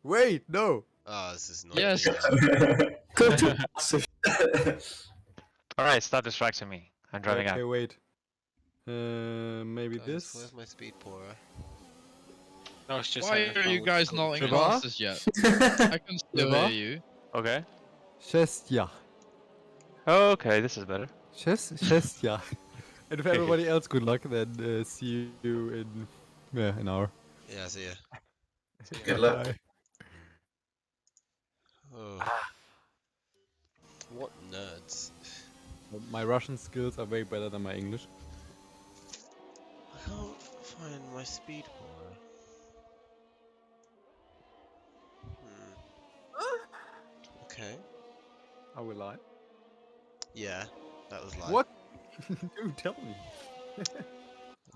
Wait, no. Oh, this is not Yes. Go to passive. Alright, stop distracting me. I'm driving Okay, out. wait. Maybe Guys, this. where's my speed pourer? No, it's just Why are you guys not in Trevor? classes yet? I can still Trevor? hear you. Okay. Szczęścia. Okay, this is better. Szczęścia. And if everybody else good luck, then see you in an hour. Yeah, I see ya. Good luck. Bye. Oh. What nerds? My Russian skills are way better than my English. I can't find my speed pourer. Okay. I will lie. Yeah, that was live. What? Dude, tell me.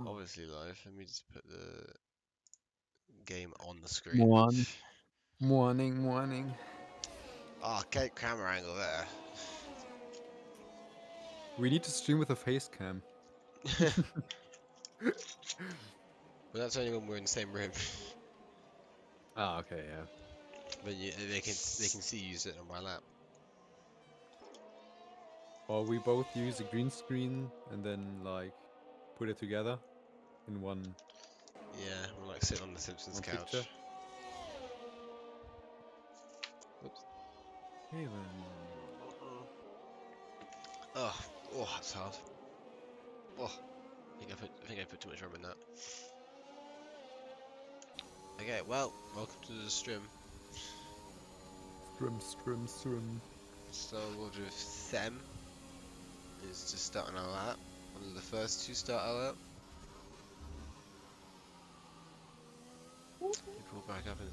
Obviously live. Let me just put the game on the screen. Morning. Ah, okay, camera angle there. We need to stream with a face cam. But that's only when we're in the same room. Ah, okay, yeah. But they can see you sitting on my lap. Or we both use a green screen and then like put it together in one Yeah, we're like sitting on the Simpsons couch. picture. Oops. Hey then. Oh, that's hard. Oh, I think I put too much rum in that. Okay, well, welcome to the stream. Strum. So we'll do Them is just starting our lap. One of the first to start our lap. You pull back up in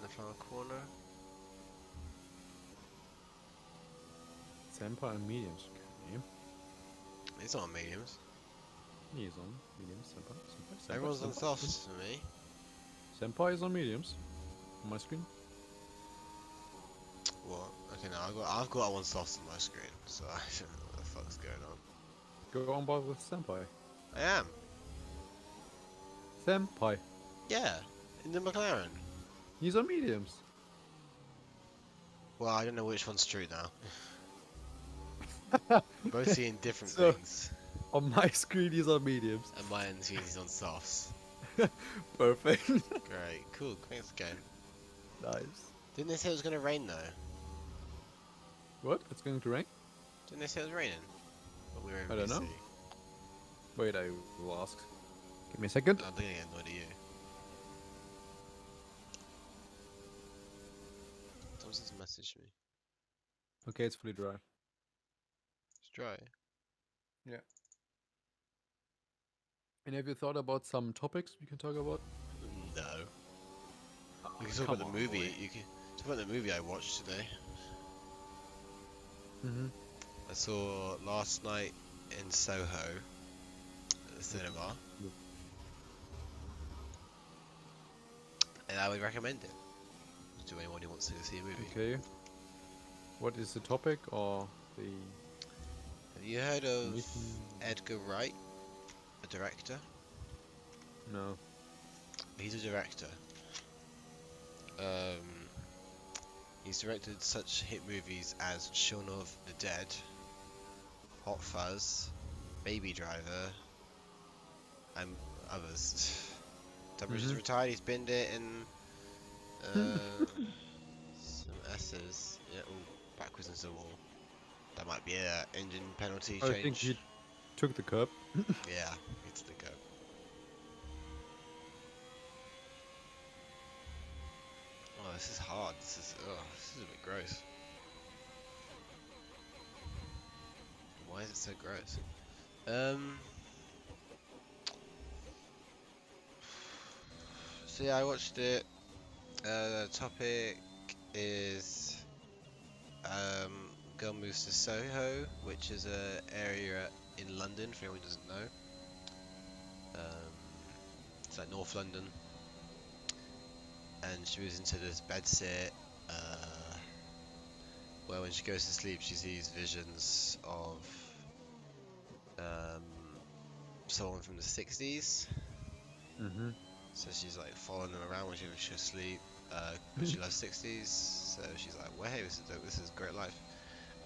the far corner. Senpai and mediums. Okay. It's on mediums. He's on mediums. Senpai. Everyone's on softs for me. Senpai is on mediums. On my screen. What? Okay, now I've got one soft on my screen, so I don't know what the fuck's going on. Go on board with Senpai. I am. Senpai. Yeah, in the McLaren. He's on mediums. Well, I don't know which one's true now. Both seeing different So- things, On my screen, he's on mediums. and mine he's on softs. Perfect. Great, cool, thanks again. Nice. Didn't they say it was gonna rain though? What? It's going to rain? Didn't they say it was raining? But we were in I don't BC. know. Wait, I will ask. Give me a second. I'm gonna get annoyed at you. Someone just messaged me. Okay, it's fully dry. It's dry. And have you thought about some topics we can talk about? No. We can Oh, talk about come the on, movie. boy. You can talk about the movie I watched today. Mm-hmm. I saw last night in Soho at the cinema, Yep. and I would recommend it to anyone who wants to go see a movie. Okay. What is the topic or the... Have you heard of Mission? Edgar Wright, a director? No. He's a director. He's directed such hit movies as Shaun of the Dead, Hot Fuzz, Baby Driver, and others. Dumbridge is retired, he's binned it in some S's. Yeah, ooh, backwards into the wall. That might be a engine penalty I change. think he took the curb. Yeah, it's the go. Oh, this is hard. This is a bit gross. Why is it so gross? So yeah, I watched it. The topic is girl moves to Soho, which is a area in London for anyone who doesn't know. It's like North London, and she moves into this bedsit where when she goes to sleep she sees visions of someone from the 60s. Mm-hmm. So she's like following them around when she's asleep, but she loves 60s, so she's like, well, hey, this is dope, this is a great life.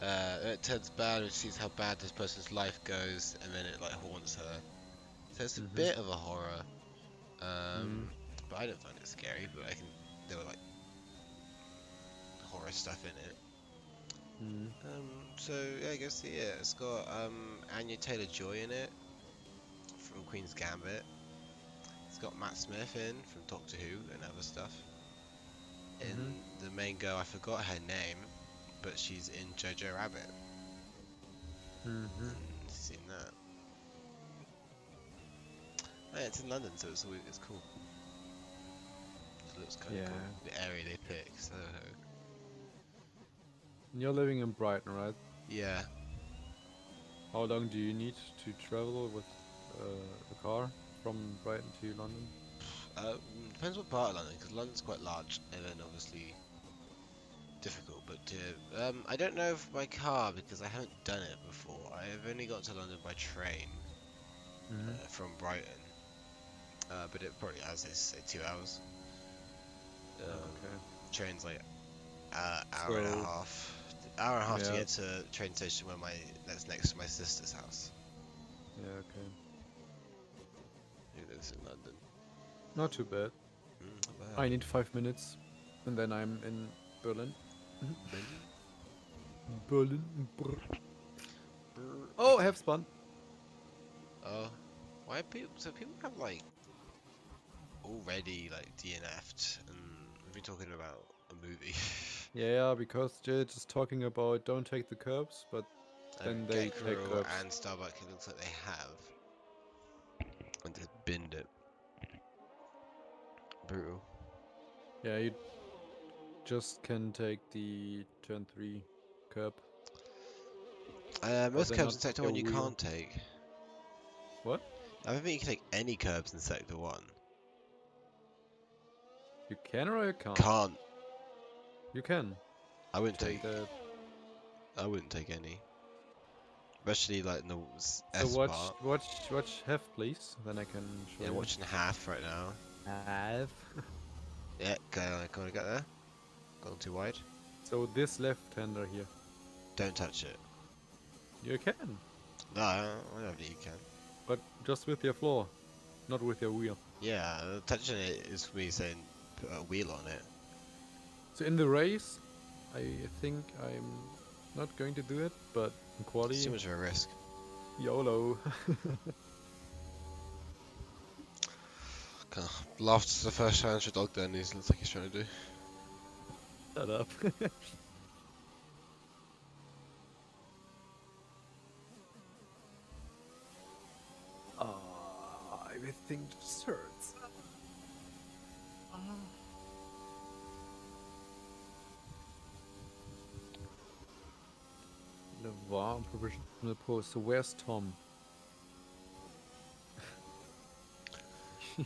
It turns bad and she sees how bad this person's life goes, and then it like haunts her. So it's a bit of a horror. But I don't find it scary. But there were like horror stuff in it. So yeah, go see it. It's got Anya Taylor-Joy in it from Queen's Gambit. It's got Matt Smith in from Doctor Who and other stuff. And the main girl, I forgot her name, but she's in Jojo Rabbit. Seen that? Oh, yeah, it's in London, so it's cool. It looks kind of cool. The area they pick, so. You're living in Brighton, right? Yeah. How long do you need to travel with a car from Brighton to London? Depends what part of London, because London's quite large, and then obviously difficult. But I don't know if by car because I haven't done it before. I've only got to London by train from Brighton, but it probably has say 2 hours. Train's like hour and a half. Hour and a half to get to the train station that's next to my sister's house. Yeah, okay. Who lives in London? Not too bad. Not bad. I need 5 minutes, and then I'm in Berlin. Berlin. Oh, have fun. Oh, why people? So people have like already like DNF'd, and we've been talking about a movie. Yeah, because they're just talking about don't take the curbs, but then they take Gekro curbs. and Starbucks, it looks like they have, and just binned it. Brutal. Yeah, you just can take the turn 3 curb. Most they're curbs not in Sector your 1 you wheel. can't take. What? I don't think you can take any curbs in Sector 1. You can or you can't? Can't. You can. I wouldn't Take take. the... I wouldn't take any. Especially like in the So S watch part. half, please. Then I can show Yeah, you. watching half right now. Half. Yeah, can I get there? Gone too wide. So this left-hander here. Don't touch it. You can, No, I don't think you can. but just with your floor, not with your wheel. Yeah, touching it is me saying put a wheel on it. So in the race, I think I'm not going to do it, but in It's quali, too much of a risk. YOLO. Lofts the first challenge for Dog Den, he looks like he's trying to do. Shut up. Everything just hurts. The VOR professional pose. So where's Tom?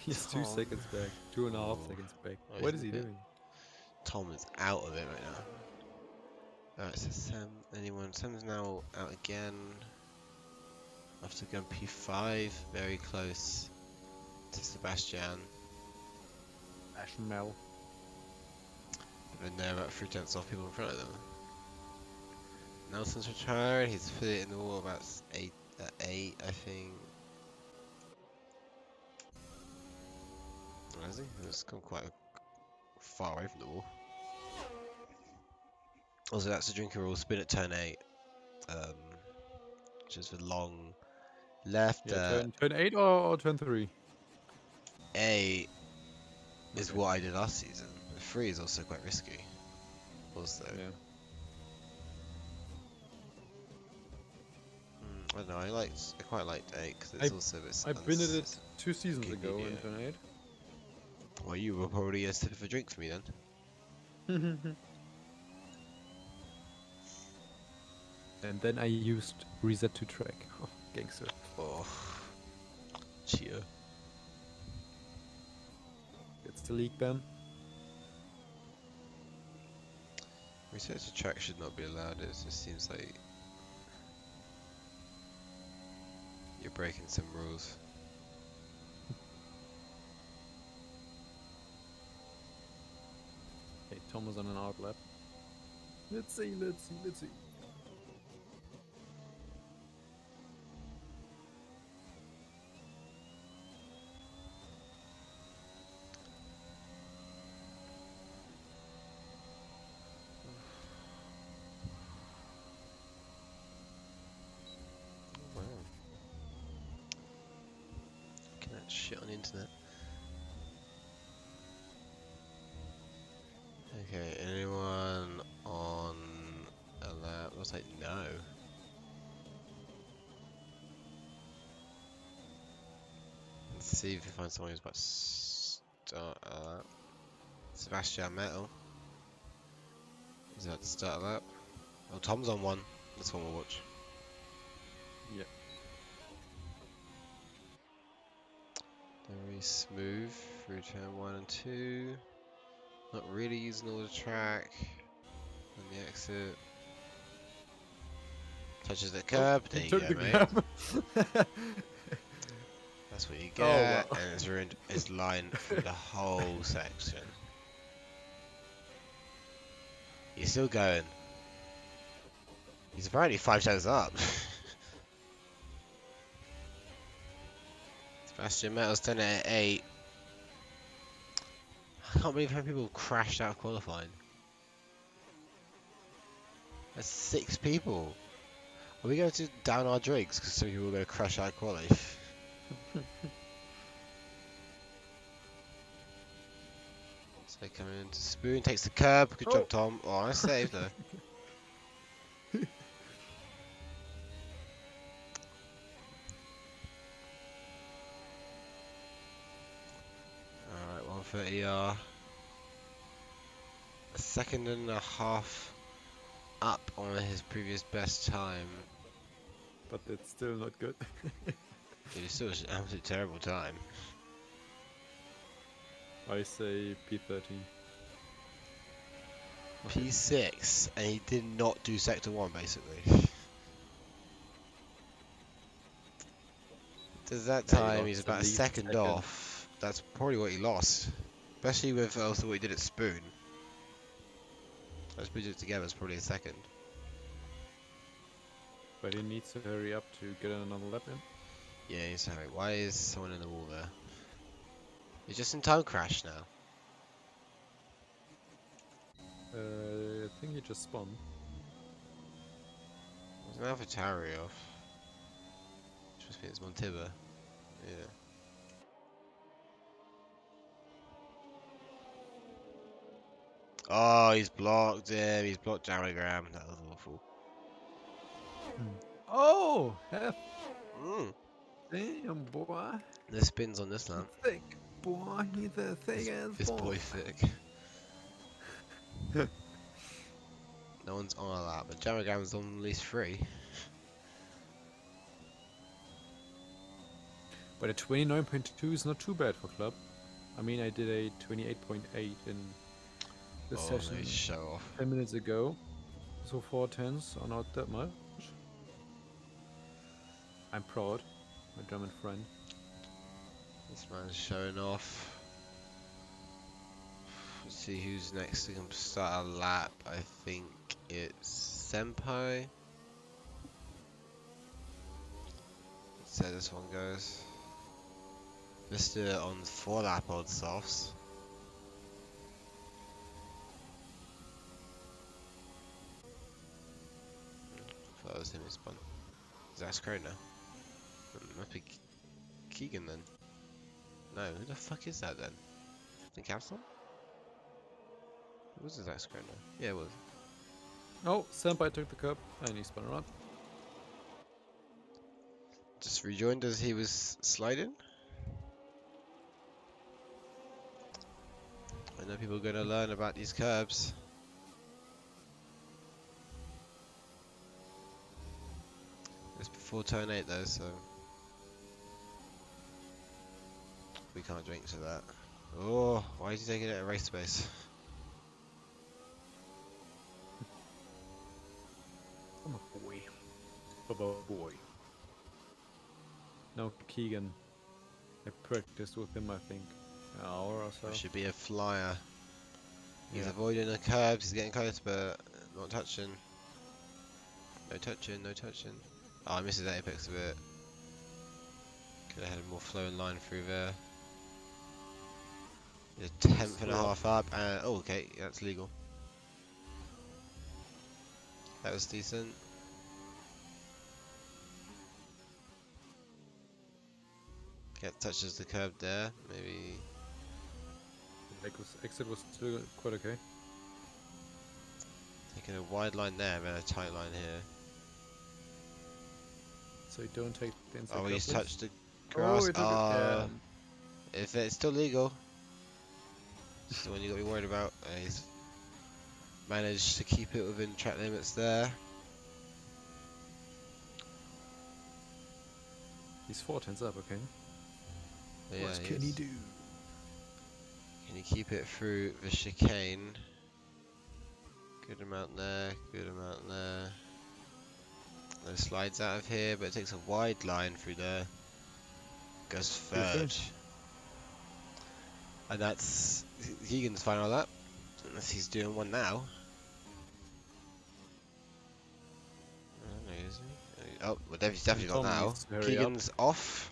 He's 2 Tom. seconds back. 2.5 Oh. seconds back. Oh, What he's is he a bit- doing? Tom is out of it right now. Alright, so Sam's now out again. After going P5, very close to Sebastian. Ashmel. And they're about 3/10 off people in front of them. Nelson's retired, he's put it in the wall about 8, I think. Where is he? He's gone quite far away from the wall. Also, that's the drinking rule, spin at turn 8. Which is the long left. Yeah, turn 8 or turn 3? A is Okay. what I did last season. The 3 is also quite risky. Also. Yeah. I don't know, I quite liked 8 because it's also a bit I binned it 2 seasons ago in convenient. turn 8. Well, you were probably a sip of a drink for me then. And then I used reset to track. Oh, gangster. Oh, cheer. It's the league ban. Research to track should not be allowed. It just seems like you're breaking some rules. Okay, Tom was on an outlap. Let's see, let's see, let's see. Wow. Looking at shit on the internet. Okay, anyone on alert? I was like, no. Let's see if we find someone who's about to start alert. Sebastian Metal. Is that to start alert? Oh, Tom's on one. That's one we'll watch. Yeah. Very smooth through turn 1 and 2. Not really using all the track. On the exit. Touches the curb. There He you took go, the mate. grab. That's what you Oh, get. wow. And it's ruined his line through the whole section. He's still going. He's apparently 5 turns up. Sebastian Metal's done it at 8. I can't believe how people crashed out of qualifying. That's 6 people. Are we going to down our drinks because some people are going to crash out of quali? So coming into Spoon, takes the curb. Good job, Tom. Oh, nice save though. Alright, 130R. A second and a half up on his previous best time. But it's still not good. It is still an absolutely terrible time. I say P13. P6, and he did not do sector 1 basically. Does that Yeah, he time lost he's at about a least second second. off. That's probably what he lost. Especially with also what he did at Spoon. Let's put it together, it's probably a second. But he needs to hurry up to get another lap in. Yeah, sorry. Why is someone in the wall there? It's just in time crash now. I think he just spun. There's an AlphaTauri off. Just means Montibba. Yeah. Oh, he's blocked him. He's blocked Jamagram. That was awful. Oh! Hef. Mm. Damn, boy. The spins on this lamp. Thick, boy. He's a thick ass This boy. boy thick. No one's on a lap, but Jamagram's on at least 3. But a 29.2 is not too bad for club. I mean, I did a 28.8 in this session Nice show off. 10 minutes ago. So 4 10s are not that much. I'm proud, my German friend. This man's showing off. Let's see who's next to start a lap. I think it's Senpai. Let's see how this one goes. Mr. on 4 lap odd softs. That was him who spun. That's Krona. Must be Keegan then. No, who the fuck is that then? The Capsule? It was Zach Krona. Yeah, it was. Oh, Senpai took the cup and he spun around. Just rejoined as he was sliding. I know people are going to learn about these curbs. It's before turn 8 though, so we can't drink to that. Oh, why is he taking it at race space? I'm a boy. Boy. No, Keegan. I practiced with him, I think, an hour or so. There should be a flyer. He's Yeah. avoiding the curbs, he's getting close, but not touching. No touching, no touching. Oh, I missed his apex a bit. Could have had a more flowing line through there. He's a tenth and a half up, and oh, okay, that's legal. That was decent. Okay, touches the curb there, maybe. Exit was still quite okay. Taking a wide line there, and a tight line here. So you don't take the inside Oh, he's couplers. touched the grass. he took it. If it's still legal, it's the one you got to be worried about. He's managed to keep it within track limits there. He's 4 tenths up, okay. But yeah, What can he do? Can you keep it through the chicane? Good amount there, good amount there. No slides out of here, but it takes a wide line through there. Goes third. And that's Keegan's final lap. Unless he's doing one now. Oh, no, is he? Oh, well, he's definitely got Tom now. needs to hurry Keegan's off.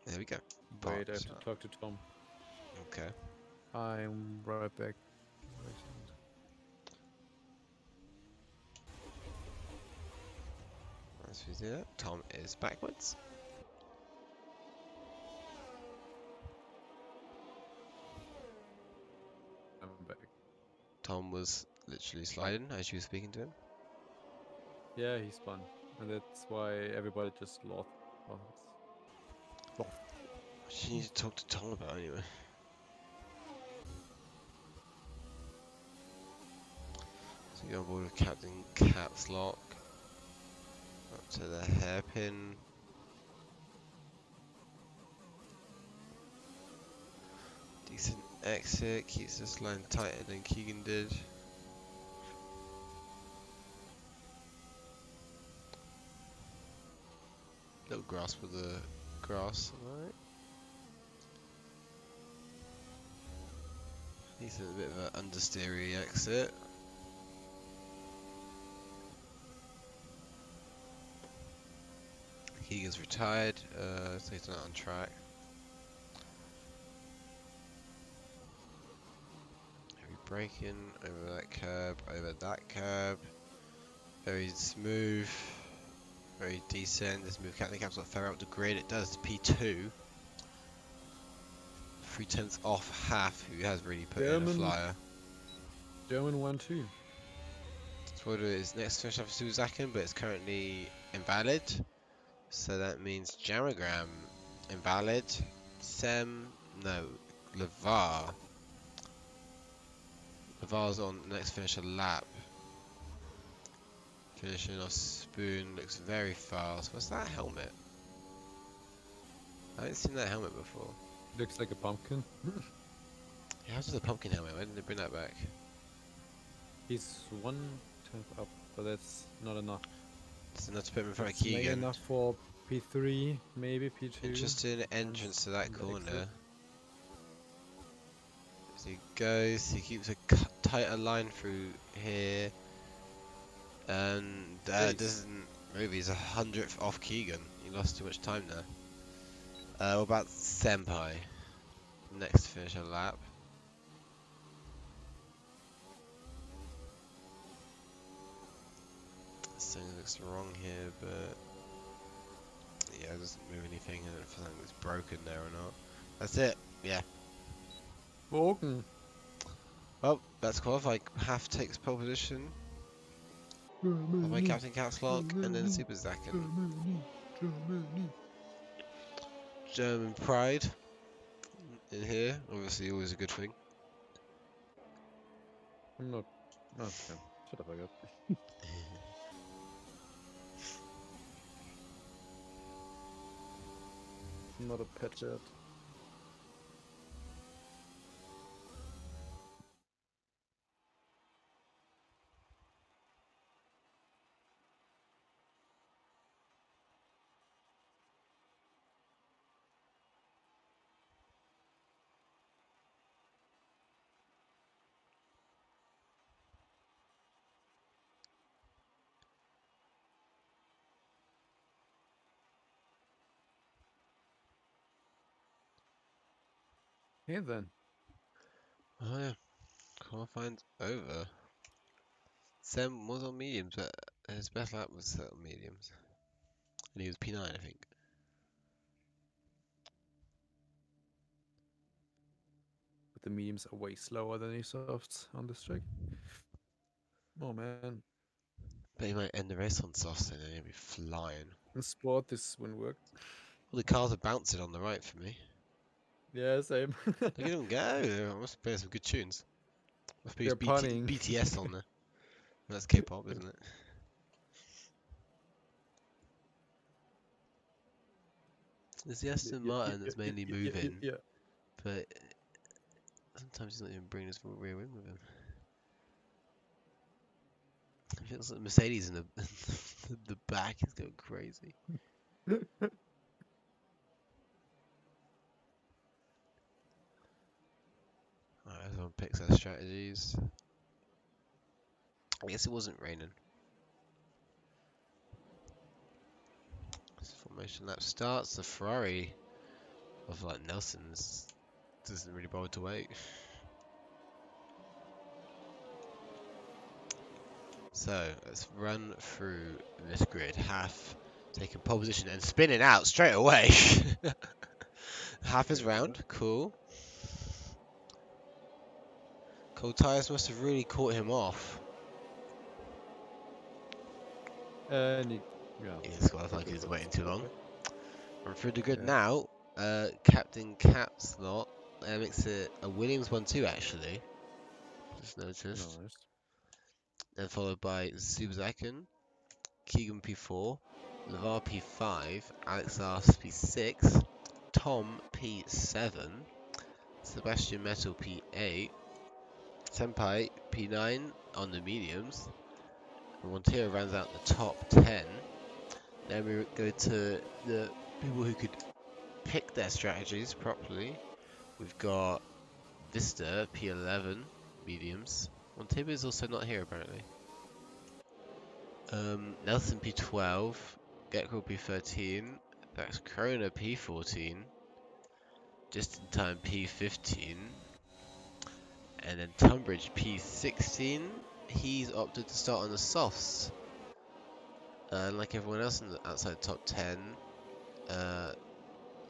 There we go. Wait, I have Parked. to talk to Tom. Okay. I'm right back. As we do that, Tom is backwards. I'm back. Tom was literally sliding as you were speaking to him. Yeah, he spun. And that's why everybody just lost. What do you need to talk to Tom about anyway? So you go on board with Captain Caps Lock. Up to the hairpin. Decent exit, keeps this line tighter than Keegan did. Little grasp of the grass, alright. Decent bit of an understeery exit. Keegan's retired, so he's not on track. Heavy braking over that curb, over that curb. Very smooth, very decent. This move Captain Cap's got fair up the grid. It does P2. 3 tenths off half, who has really put in a flyer. German 1-2. Twitter is next finish after Suzakin, but it's currently invalid. So that means Jamagram invalid. LeVar. LeVar's on the next finisher lap. Finishing off Spoon, looks very fast. What's that helmet? I haven't seen that helmet before. Looks like a pumpkin. Yeah, how's the pumpkin helmet? Why didn't they bring that back? He's 1 tenth up, but that's not enough. It's enough to put him in front of That's maybe Keegan. enough for P3, maybe P2. Interesting entrance to that and the corner. exit. As he goes, he keeps a tighter line through here. And doesn't move, he's 100th off Keegan. He lost too much time there. What about Senpai? Next finisher lap. Something looks wrong here, but yeah, it doesn't move anything. I don't feel like it's broken there or not. That's it. Yeah. Broken. Well, that's qualified. Half takes pole position. By Captain Caps Lock and then Super Zacken. German pride in here, obviously always a good thing. I'm not. Oh, yeah. Shut up, I got. I'm not a pet yet. Okay then. Oh yeah, qualified over. Sam was on mediums, but his best lap was set on mediums. And he was P9, I think. But the mediums are way slower than the softs on this track. Oh man. But he might end the race on softs and then he'll be flying. In sport, this wouldn't work. All the cars are bouncing on the right for me. Yeah, same. Look at them go. They must play some good tunes. Must be They're punning. BTS on there. That's K-pop, isn't it? It's the Aston Martin that's mainly moving, Yeah. but sometimes he's not even bringing his rear wing with him. It feels like Mercedes in the back is going crazy. Alright, everyone picks their strategies. I guess it wasn't raining. This formation lap starts. The Ferrari of like Nelson's doesn't really bother to wait. So let's run through this grid. Half taking pole position and spinning out straight away. Half is round, cool. Cold tyres must have really caught him off. Yeah. He's disqualified because he's waiting too long. Run through the grid Yeah. now. Captain Caps lot. Makes it a Williams 1-2 actually. Just noticed. Nice. Then followed by Subzakin, Keegan P4, LeVar P5, Alex Ars P6, Tom P7, Sebastian Metal P8, Senpai P9 on the mediums. Montero rounds out the top 10. Then we go to the people who could pick their strategies properly. We've got Vista P11 mediums. Montero is also not here apparently. Nelson P12, Gekko P13, that's Krona P14, Just in Time P15, and then Tunbridge P16. He's opted to start on the softs. Like everyone else in the outside top 10,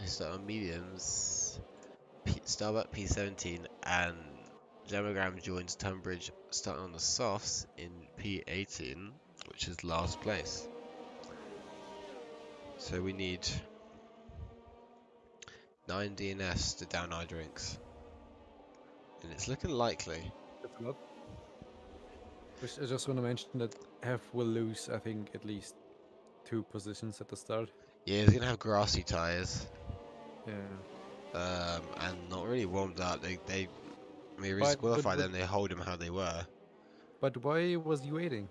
he started on mediums. Starbuck P17 and Demogram joins Tunbridge starting on the softs in P18, which is last place. So we need 9 DNS to down our drinks. And it's looking likely. That's a lot. I just want to mention that Hef will lose, I think, at least 2 positions at the start. Yeah, he's gonna have grassy tyres. Yeah. And not really warmed up. They But- disqualified but- them, they hold them how they were. But why was he waiting?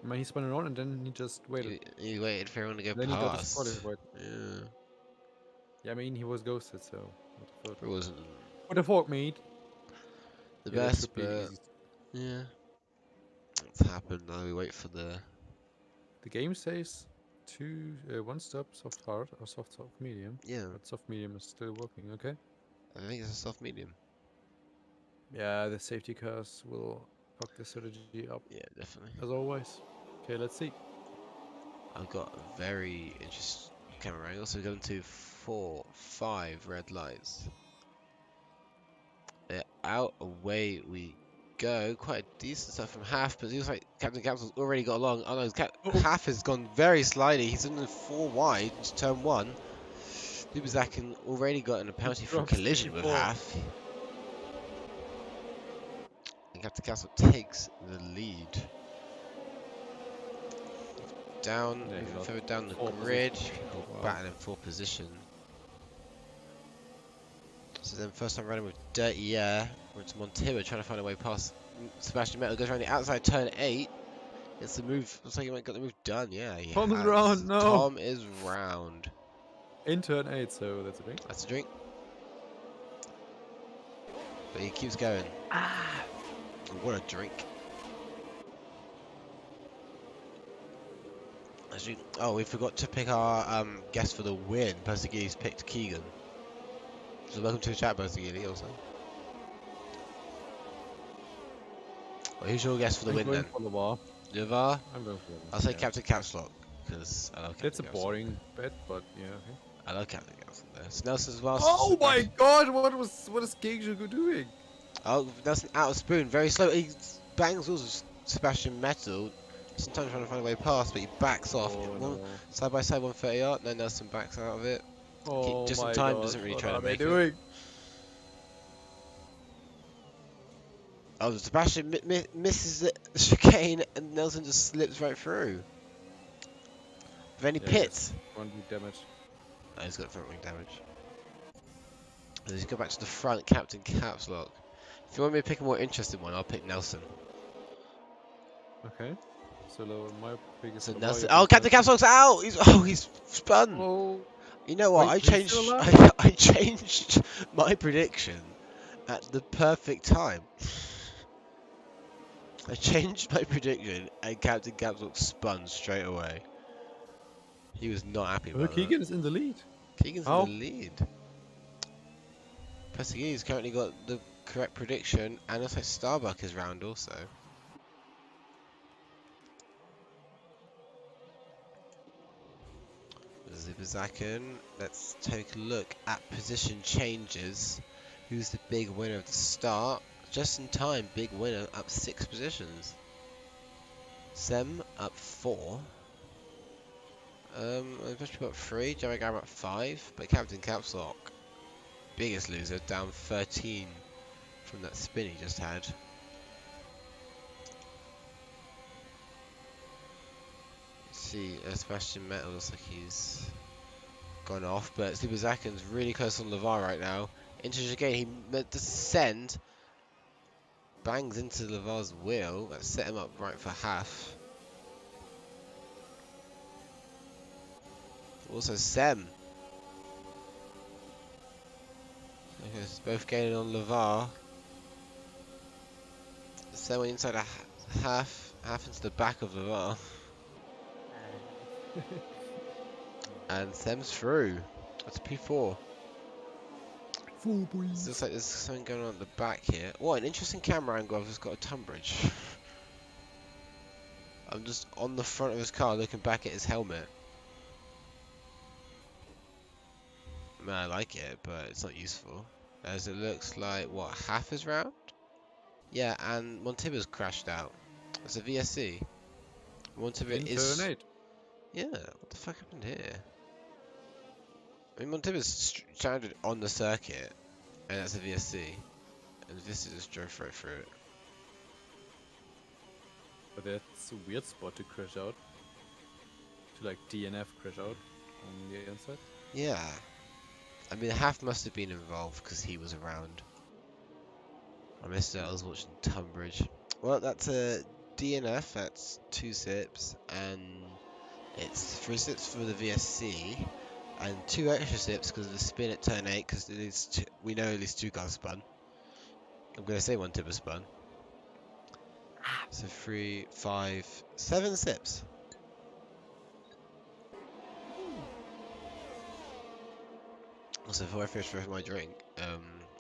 I mean, he spun around and then he just waited. He waited for everyone to go Then he got past. disqualified. Yeah. Yeah, I mean, he was ghosted, so what the fuck? It wasn't What the fuck, mate? the Yeah, that best, should be but easy. yeah. It's happened. Now we wait for the. The game says 1 stop soft hard or soft medium. Yeah, But soft medium is still working, okay? I think it's a soft medium. Yeah, the safety cars will fuck the strategy up Yeah, definitely. as always. Okay, let's see. I've got a very interesting camera angle. So we're going to 4, 5 red lights. They're out, away we go. Quite a decent stuff from Half, but it looks like Captain Capsule's already got along. Oh no, Half has gone very slightly. He's in the 4 wide, into turn 1. Lubazakin already got a penalty for drops collision with P4. Half. And Captain Castle takes the lead. Down, Yeah, he moving got further down the 4 grid, position. Wow. batting in 4th position. So then first time running with Dirty Air, we're to Montero trying to find a way past Sebastian Metal, goes around the outside turn 8. It's the move, looks like he might got the move done, yeah. He Tom is has. round, no. Tom is round. In turn 8, so that's a drink. That's a drink. But he keeps going. Ah! What a drink. Oh, we forgot to pick our guest for the win. Persegues picked Keegan. So welcome to the chat, both of you, also. Well, who's your guess for the I'm win going then? for the VOR. Levar? I'm going for the VOR. I'll say yeah. Captain Caps Lock, because I love Captain It's a Caps Lock. boring bet, but yeah. Okay. I love Captain Caps Lock there. So Nelson's well. Oh my God! What is Geisha doing? Oh, Nelson out of spoon, very slow. He bangs also Sebastian Metal. Sometimes trying to find a way past, but he backs off. Oh One, no! side by side 130 yard. No, Nelson backs out of it. Oh Just in my time, God! doesn't really What try to are they make it. doing? Oh, Sebastian misses the chicane and Nelson just slips right through. With any Yeah, pit. front wing damage. Oh, he's got front wing damage. Let's go back to the front, Captain Caps Lock. If you want me to pick a more interesting one, I'll pick Nelson. Okay. So my pick is So Lamar, Nelson. your pick Oh, is Captain Caps Lock's out! He's spun! Oh, You know what? wait, I he's still changed. alive. I changed my prediction at the perfect time. I changed my prediction, and Captain Capslock spun straight away. He was not happy Oh, about that. Keegan is in the lead. Keegan's in How? the lead. Pessigini's currently got the correct prediction, and looks like Starbuck is round also. Zibazakin. Let's take a look at position changes. Who's the big winner of the start? Just in time, big winner, up 6 positions. Sem up 4. Push up 3. Jerry Graham up 5. But Captain Capslock, biggest loser, down 13 from that spin he just had. See, Sebastian Metal looks like he's gone off, but Zibazakin's really close on Levar right now. Into chicane, he meant to send. Bangs into Levar's wheel. That set him up right for half. Also Sem. Okay, it's both gaining on Levar. Sem went inside a half into the back of Levar. And Sem's through. That's P4. It looks like there's something going on at the back here. What an interesting camera angle. I've just got a Tunbridge. I'm just on the front of his car looking back at his helmet. I mean, I like it, but it's not useful. As it looks like, what, half is round? Yeah, and Montiba's crashed out. It's a VSC. Montiba In is... turn 8. Yeah, what the fuck happened here? I mean, Montiba's stranded on the circuit, and that's a VSC. And this just drove right through it. But that's a weird spot to crash out. To like DNF crash out on the inside. Yeah. I mean, half must have been involved because he was around. I missed it, I was watching Tunbridge. Well, that's a DNF, that's 2 sips, and it's 3 sips for the VSC, and 2 extra sips because of the spin at turn 8, because we know at least 2 cars spun. I'm going to say 1 tipper spun. So 3, 5, 7 sips. Also, before I finish with my drink,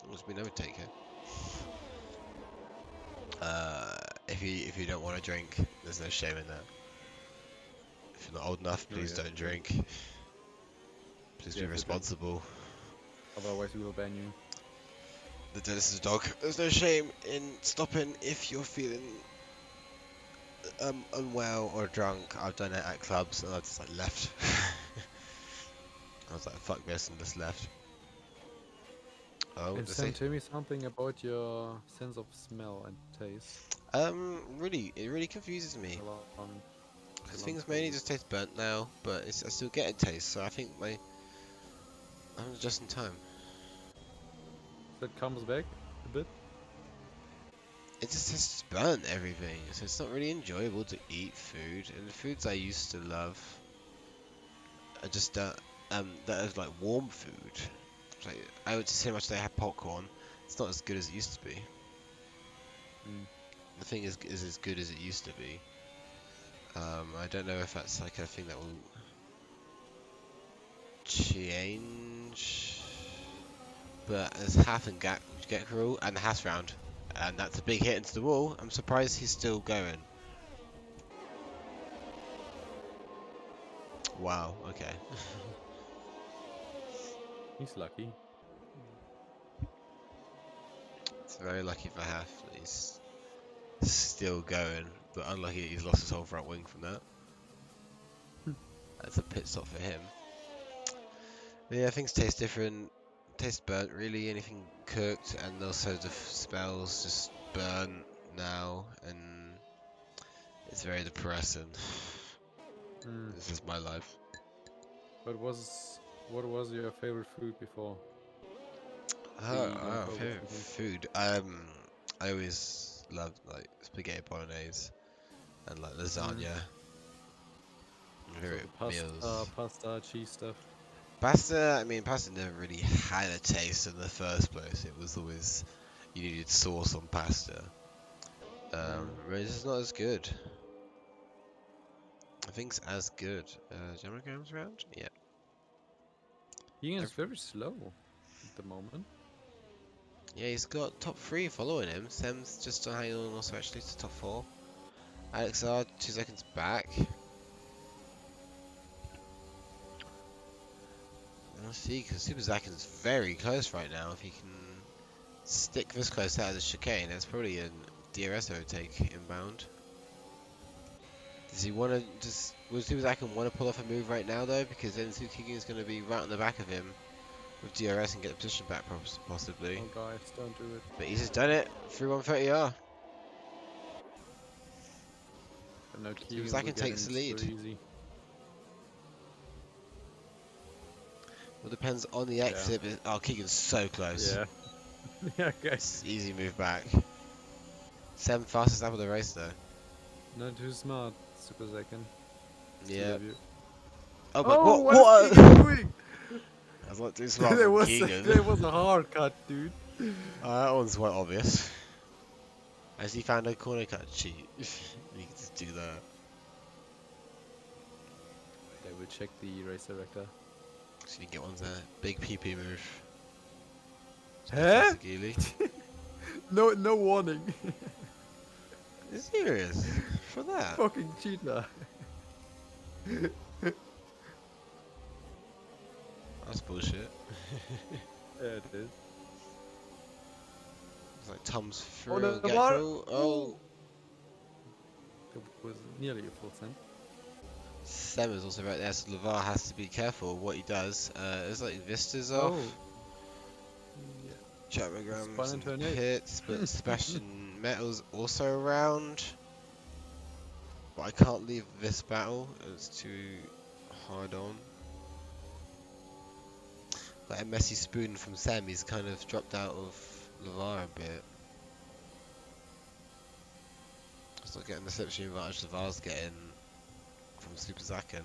what's been over take here? If you don't want to drink, there's no shame in that. If you're not old enough, please don't drink. Please be responsible. Otherwise we will ban you. The Dennis is a dog. There's no shame in stopping if you're feeling unwell or drunk. I've done it at clubs and I just like left. I was like, fuck this, and just left. Oh, And Sam, tell me something about your sense of smell and taste. it really confuses me. Along Things mainly just taste burnt now, but I still get a taste, so I think I'm just in time. That comes back a bit. It just tastes burnt, everything, so it's not really enjoyable to eat food, and the foods I used to love are just that is like warm food. Like, I would say much they have popcorn. It's not as good as it used to be. The thing is as good as it used to be. I don't know if that's like a thing that will change, but there's half and get rule and the Haas round, and that's a big hit into the wall. I'm surprised he's still going. Wow. Okay. He's lucky. It's very lucky for Half that he's still going, but unlucky that he's lost his whole front wing from that. That's a pit stop for him. But yeah, things taste different. Taste burnt, really. Anything cooked, and also the spells just burnt now, and it's very depressing. Mm. This is my life. What was your favorite food before? Oh, non-COVID favorite season? food. I always loved like spaghetti bolognese and like lasagna. My So favorite the meals. pasta, cheese stuff. Pasta, I mean, pasta never really had a taste in the first place. It was always you needed sauce on pasta. But it's just not as good. I think it's as good. Gemograms round? Yeah. Ian is Ev- very slow at the moment. Yeah, he's got top 3 following him. Sem's just hanging on also actually to top 4. Alex R, 2 seconds back. Let's see, because Super Zakin's very close right now. If he can stick this close out of the chicane, that's probably a DRS overtake inbound. Does he want to just... Will Super Zakin want to pull off a move right now, though? Because then Suzuki is going to be right on the back of him with DRS and get the position back, possibly. Oh guys, don't do it. But he's just done it through 130R. But no, Super Keegan will Zakin get takes in the lead. so easy. Well, depends on the exit. But, oh, Keegan's so close. Yeah. Yeah, guys. It's easy move back. 7 fastest lap of the race, though. Not too smart, Super Second. Yeah. You. Oh, but Oh, what? what is Keegan doing? That's not too smart there from was Keegan. there was a hard cut, dude. That one's quite obvious. Has he found a corner cut cheat? You can just do that. They will check the race director. So you can get one there. Big PP move. Huh? Geely. No warning. Serious? For that? Fucking cheater. That's bullshit. Yeah, it is. It's like Tom's Oh, through no, get VOR. through. Oh. It was nearly a full cent. Sem is also right there, so LeVar has to be careful what he does. There's like Vistas off. Oh. Yeah. Chatograms Spun and into an 8. pits, but Sebastian Metal's also around. But I can't leave this battle, it's too hard on. Like a messy spoon from Sam, he's kind of dropped out of LeVar a bit. He's not getting the slipstream advantage LeVar's getting from Super Zakin.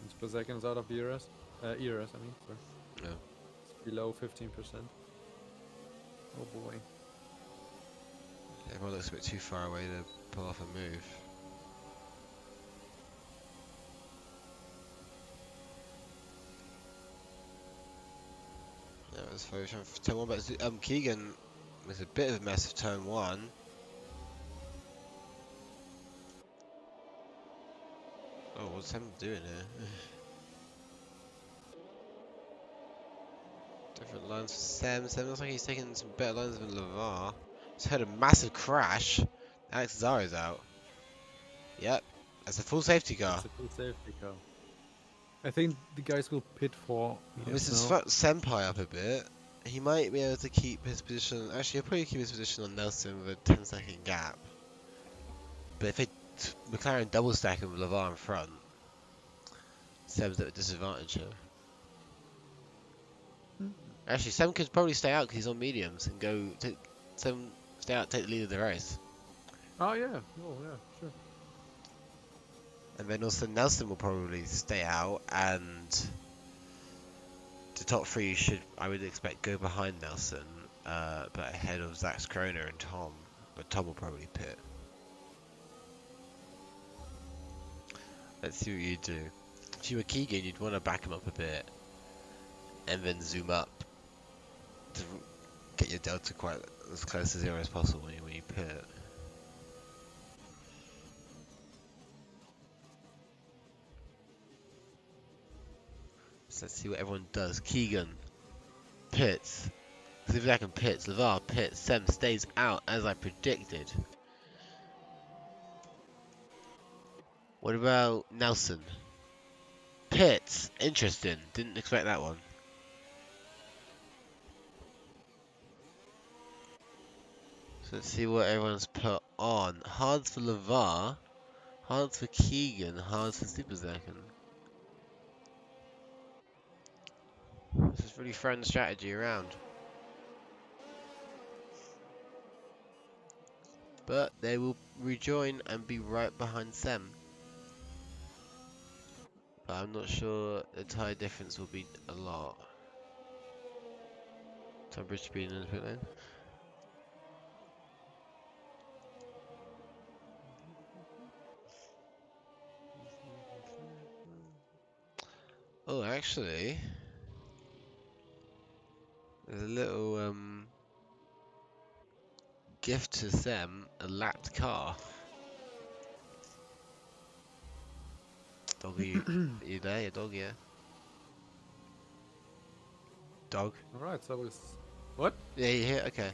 Super Second's out of ERS. ERS, I mean. Sorry. Yeah. It's below 15%. Oh boy. Everyone looks a bit too far away to pull off a move. Yeah, it was for turn 1, but Keegan makes a bit of a mess of turn 1. Oh, what's Sam doing here? Different lines for Sam. Sam looks like he's taking some better lines than LeVar. Just heard a massive crash. Alex Zara's out. Yep, that's a full safety car. It's a full safety car. I think the guys will pit for. This has fucked Senpai up a bit. He might be able to keep his position. Actually, he'll probably keep his position on Nelson with a 10-second gap. But if McLaren double stack him with LeVar in front, Sem's at a disadvantage here. Actually, Sem could probably stay out because he's on mediums and go. Sem stay out, take the lead of the race. Oh yeah. Oh yeah. Sure. And then also Nelson will probably stay out, and the top 3 should, I would expect, go behind Nelson, but ahead of Zach's Kroner and Tom. But Tom will probably pit. Let's see what you do. If you were Keegan, you'd want to back him up a bit, and then zoom up. to get your delta quite as close to 0 as possible when you pit. So let's see what everyone does. Keegan pits. See if I can pits. LeVar pits. Sem stays out as I predicted. What about Nelson? Pits. Interesting. Didn't expect that one. So let's see what everyone's put on. Hards for LeVar. Hards for Keegan. Hards for Superzaken. This is really throwing the strategy around. But they will rejoin and be right behind Sem. But I'm not sure the tie difference will be a lot. Tunbridge speed in the pit lane. Oh, actually, there's a little gift to Sem, a lapped car. Doggy, are you there? Your dog, yeah. Dog. Alright, so it's... What? Yeah, you here? Okay.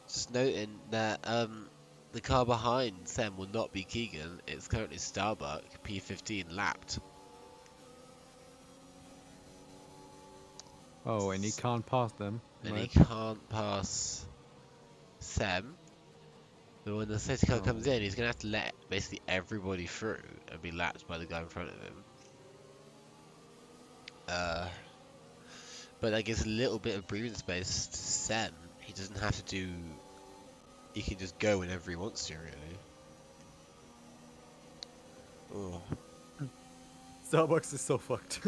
Just noting that the car behind Sem will not be Keegan. It's currently Starbuck P15 lapped. Oh, and he can't pass them, And right? he can't pass Sem. But when the safety car comes in, he's going to have to let basically everybody through and be lapped by the guy in front of him. But that gives a little bit of breathing space to Sem. He doesn't have to do... He can just go whenever he wants to, really. Oh, Starbucks is so fucked.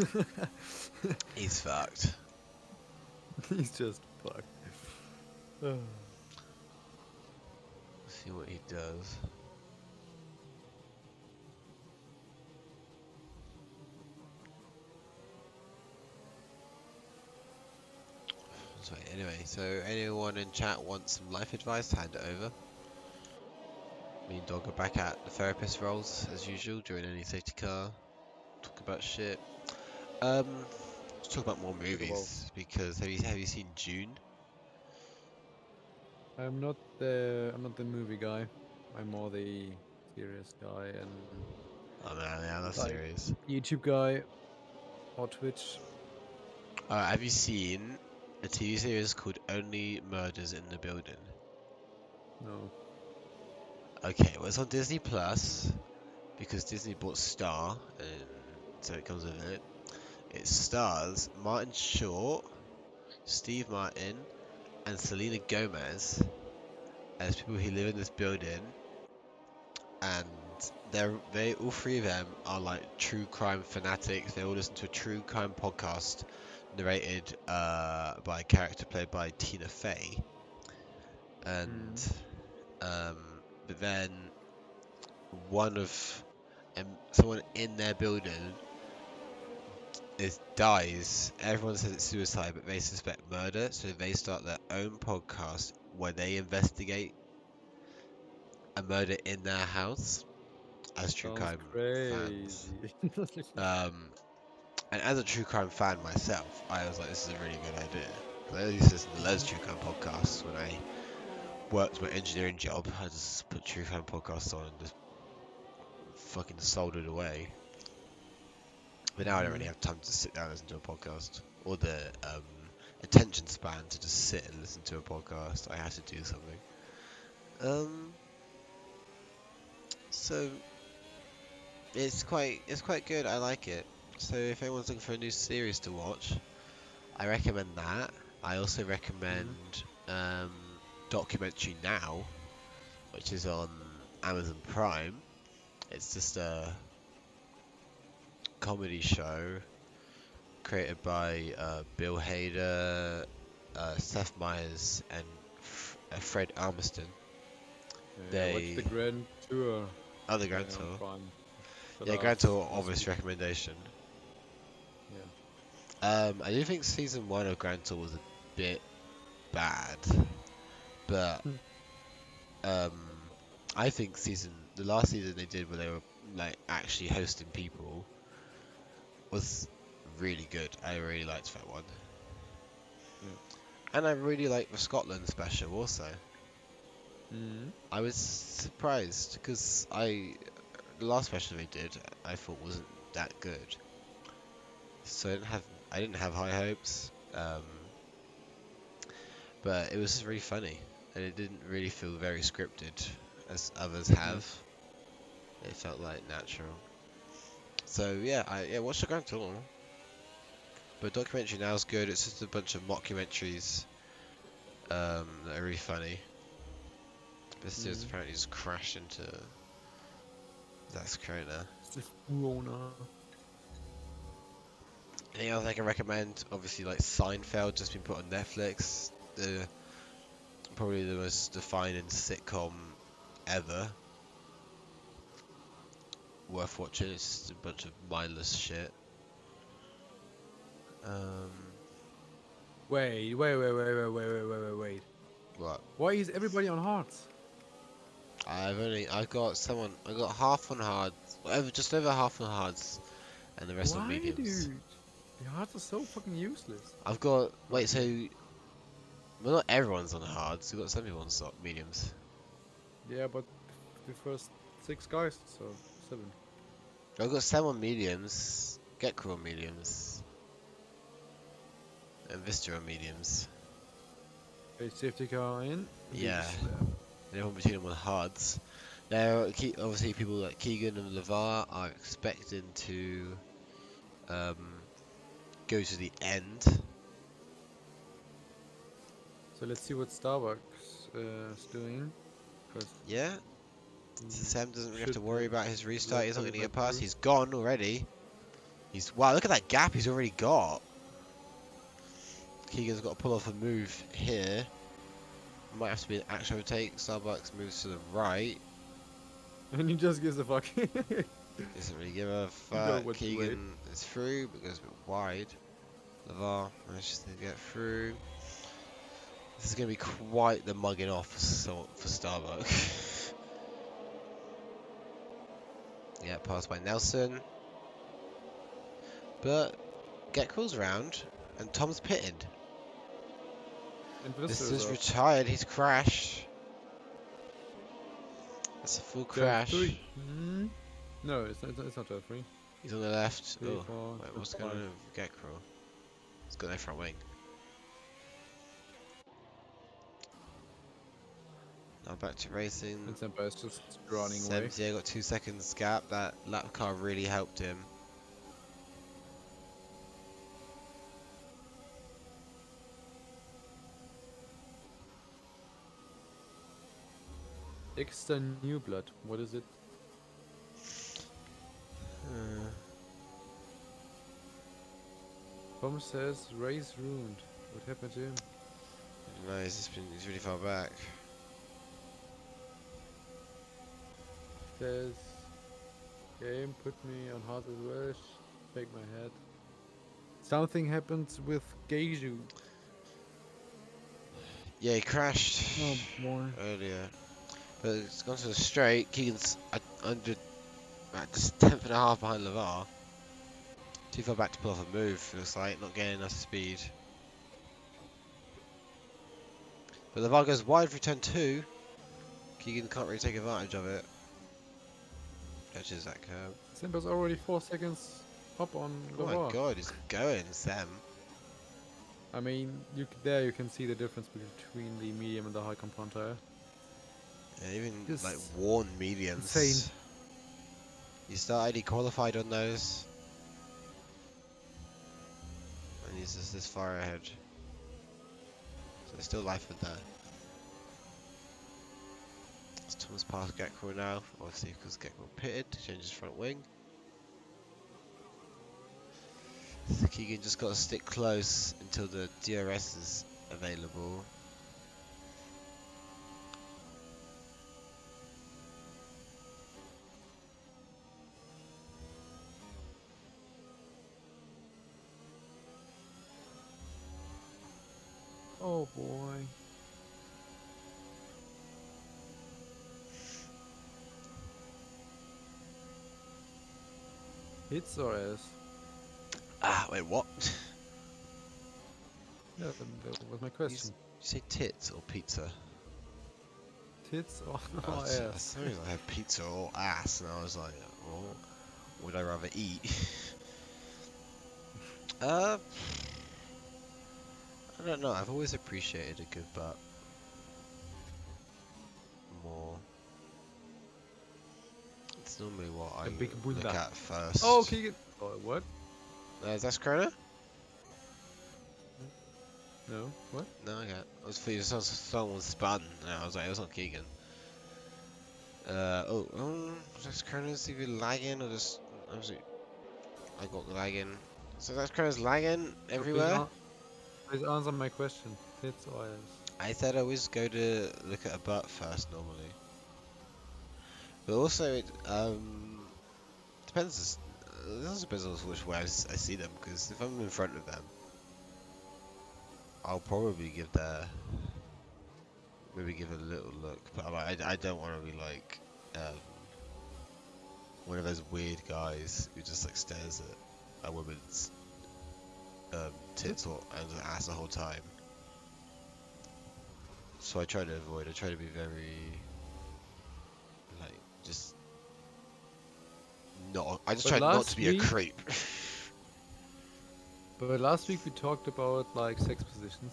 he's fucked. He's just fucked. Let's see what he does. So anyway, so anyone in chat wants some life advice, hand it over. Me and Dog are back at the therapist roles as usual during any safety car. Talk about shit. Let's talk about more movies because have you seen June? I'm not the movie guy. I'm more the serious guy and Oh man, yeah, that's like serious. YouTube guy or Twitch. Have you seen a TV series called Only Murders in the Building? No. Okay, well it's on Disney Plus because Disney bought Star, and so it comes with it. It stars Martin Short, Steve Martin, and Selena Gomez as people who live in this building, and they all three of them are like true crime fanatics. They all listen to a true crime podcast narrated by a character played by Tina Fey, and but then one of someone in their building dies. Everyone says it's suicide, but they suspect murder, so they start their own podcast where they investigate a murder in their house as true Sounds crime fans. crazy. And as a true crime fan myself, I was like, this is a really good idea. I used to listen to loads of true crime podcasts when I worked my engineering job. I just put true crime podcasts on and just fucking soldered away. But now I don't really have time to sit down and listen to a podcast, or the attention span to just sit and listen to a podcast. I have to do something. So it's quite good. I like it. So if anyone's looking for a new series to watch, I recommend that. I also recommend Documentary Now, which is on Amazon Prime. It's just a comedy show created by Bill Hader, Seth Meyers, and Fred Armiston. Yeah, watch the Grand Tour. Oh, the Grand Tour. Prime. Yeah, Grand Tour, obvious recommendation. Yeah. I do think season 1 of Grand Tour was a bit bad, but Hmm. I think the last season they did where they were like actually hosting people was really good. I really liked that one. Yeah. And I really like the Scotland special also. Mm. I was surprised because the last special they did I thought wasn't that good. So I didn't have high hopes. But it was just really funny and it didn't really feel very scripted as others have. It felt like natural. So yeah, I watched the Grand Tour. But documentary now is good. It's just a bunch of mockumentaries that are really funny. This dude's apparently just crashed into Zach's Corona. It's the Corona. Anything else I can recommend? Obviously, like Seinfeld just been put on Netflix. Probably the most defining sitcom ever. Worth watching. It's just a bunch of mindless shit. Wait. What? Why is everybody on hearts? I got half on hards, just over half on hards, and the rest on Why, mediums. dude? The hearts are so fucking useless. I've got, wait, so, Okay. well, not everyone's on hards, we've got some people on mediums. Yeah, but the first 6 guys, so 7. I've got Sam on mediums, Gekko on mediums, and Vista on mediums. A safety car in. Yeah. big slap. And everyone between them on hards. Now, obviously people like Keegan and LeVar are expecting to go to the end. So let's see what Starbucks is doing. First, Yeah, so Sam doesn't really have to should worry be about his restart. He's not going to get qualified past. through. He's gone already. Wow, look at that gap he's already got. Keegan's got to pull off a move here. Might have to be an actual overtake. Starbucks moves to the right. And he just gives a fuck. Doesn't really give a You know fuck. what to wait. Keegan is through, but goes a bit wide. LeVar manages to get through. This is going to be quite the mugging off for Starbucks. Yeah, passed by Nelson. But Gekko's round, and Tom's pitted. And This Vista is up. retired, he's crashed. That's a full crash. Turn 3. No, it's not turn 3. He's on the left. 3, Oh, 4, wait, what's going on with Gekko? He's got no front wing. Now back to racing. And Senpai is just running away. Semsia got 2 seconds gap. That lap car really helped him. Extra new blood. What is it? Tom says race ruined. What happened to him? No, he's really far back. Says game put me on hard as well. Shake my head. Something happened with Geiju. Yeah, he crashed Oh boy. earlier. But it's gone to the straight. Keegan's just 10th and a half behind LeVar. Too far back to pull off a move, looks like. Not getting enough speed. But LeVar goes wide for turn 2. Keegan can't really take advantage of it. Catches that curb. Senpai's already 4 seconds up on the Oh my bar. god, he's going, Sam. I mean, there you can see the difference between the medium and the high compound tire. Yeah, even Just like worn mediums. insane. He started, he qualified on those. And he's just this far ahead. So there's still life with that. It's Thomas past Gekko now, obviously because Gekko pitted to change his front wing. So Keegan just got to stick close until the DRS is available. Oh boy. Hits or ass? Ah, wait, what? Yeah, that was my You question. say tits or pizza? Tits or, I or was, I ass? sorry, I had pizza or ass, and I was like, oh, would I rather eat? uh, I don't know. I've always appreciated a good butt more. It's normally what I A big look bunda. at first. Oh, Keegan. Oh, what? Is that Corona? No, what? No, okay. I was feeling someone spun, and I was like, it was not Keegan. That's Corona's either lagging or just obviously I got lagging. So that's Corona's lagging So everywhere. please answer my question. Tits or ass? I said I always go to look at a butt first normally, but also it depends. It also depends on which way I see them. Because if I'm in front of them, I'll probably maybe give it a little look. But I don't want to be like um, one of those weird guys who just like stares at a woman's tits or and ass the whole time. So I try to avoid. I try to be very like just not. I just But try not to last be a week, creep. but last week we talked about like sex positions,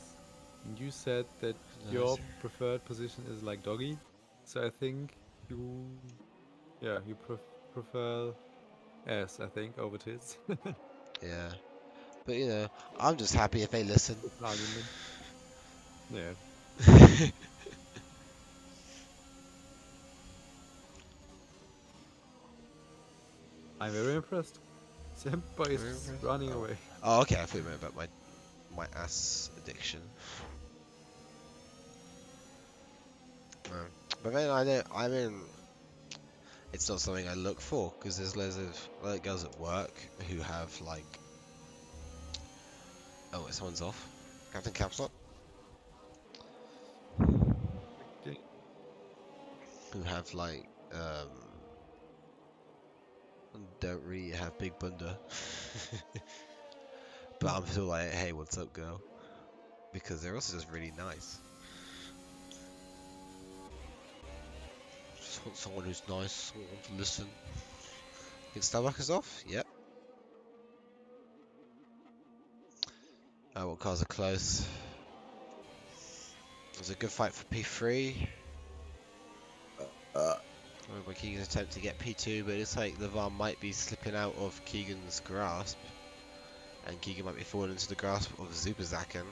and you said that your preferred position is like doggy. So I think you, yeah, you prefer ass. I think over tits. Yeah, but you know, I'm just happy if they listen. Good argument. Yeah. I'm very impressed. Senpai is running Oh. away. Oh, okay. I thought you meant about my ass addiction. No. But then I don't. I mean, it's not something I look for because there's loads of like girls at work who have like. Oh, wait, someone's off. Captain Caps Lock. Okay. Who have like don't really have big bunda. But I'm still like, hey, what's up, girl? Because they're also just really nice. Just want someone who's nice, someone to listen. Think Starbuck is off? Yep. What cars are close? There's a good fight for P3. By Keegan's attempt to get P2, but it's like the VOR might be slipping out of Keegan's grasp. And Keegan might be falling into the grasp of Zubazakin.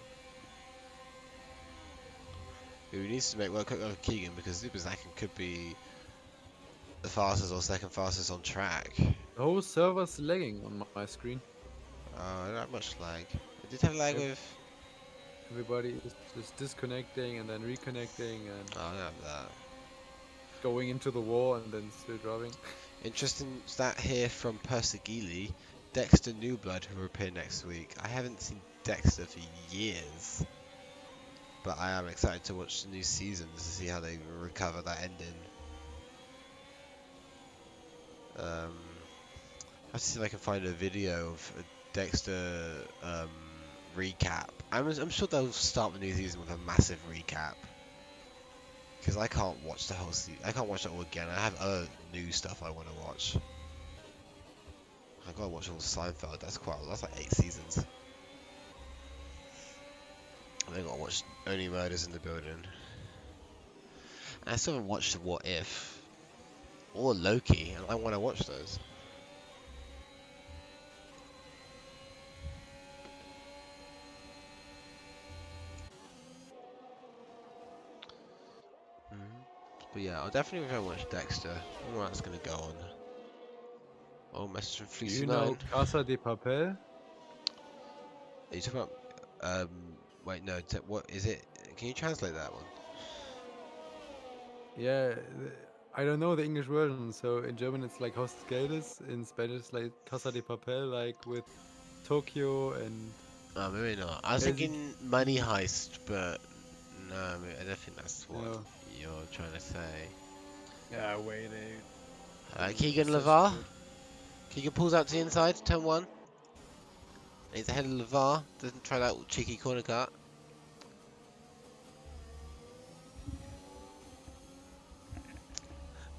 Who needs to make work of Keegan because Zubazakin could be the fastest or second fastest on track. The whole server's lagging on my screen. Not much lag. I did have lag Ev- with. Everybody is just disconnecting and then reconnecting and Oh, I don't have that. going into the wall and then still dropping. Interesting stat here from Persegili. Dexter Newblood who will appear next week. I haven't seen Dexter for years. But I am excited to watch the new season to see how they recover that ending. I have to see if I can find a video of a Dexter recap. I'm sure they'll start the new season with a massive recap. Because I can't watch the whole season. I can't watch it all again. I have other new stuff I want to watch. I gotta watch all Seinfeld. That's quite. That's like 8 seasons. I gotta watch Only Murders in the Building. And I still haven't watched What If or Loki, and I want to watch those. But yeah, I'll definitely go watch Dexter. I don't know what that's gonna go on. Oh, message from Do you know 329. Casa de Papel? Are you talking about? Wait, no. What is it? Can you translate that one? Yeah, I don't know the English version. So in German it's like Haus des Geldes. In Spanish it's like Casa de Papel, like with Tokyo and Oh, maybe not. I was thinking Money Heist, but no, I don't think that's what no. you're trying to say. Yeah, wait, Keegan Lavar? Keegan pulls out to the inside, turn 1. He's ahead of the VOR, doesn't try that cheeky corner cut.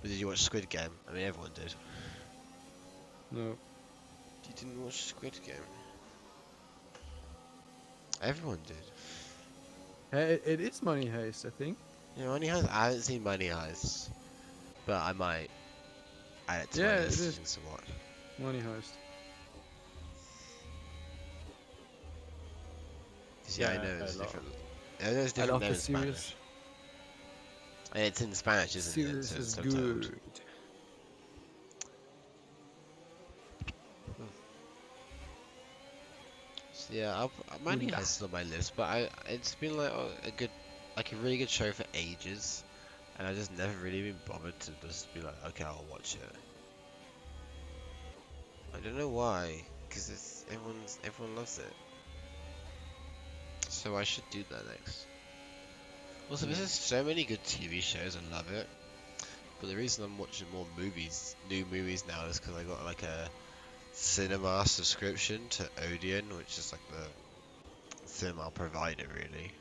But did you watch Squid Game? I mean, everyone did. No. You didn't watch Squid Game? Everyone did. It is Money Heist, I think. Yeah, Money Heist. I haven't seen Money Heist, but I might add it to my Yeah, it list of is. things to watch. Money Heist. Yeah, I know I it's love- different. I know it's I different love name the in Spanish. series. And it's in Spanish, The isn't it? series So it's is subtitled. good. So yeah, Money Bunda. Heist is on my list, but it's been like a really good show for ages, and I just never really been bothered to just be like, okay, I'll watch it. I don't know why, because everyone loves it. So I should do that next. Also, there's just so many good TV shows, I love it. But the reason I'm watching more movies, new movies now, is because I got like a cinema subscription to Odeon, which is like the cinema provider really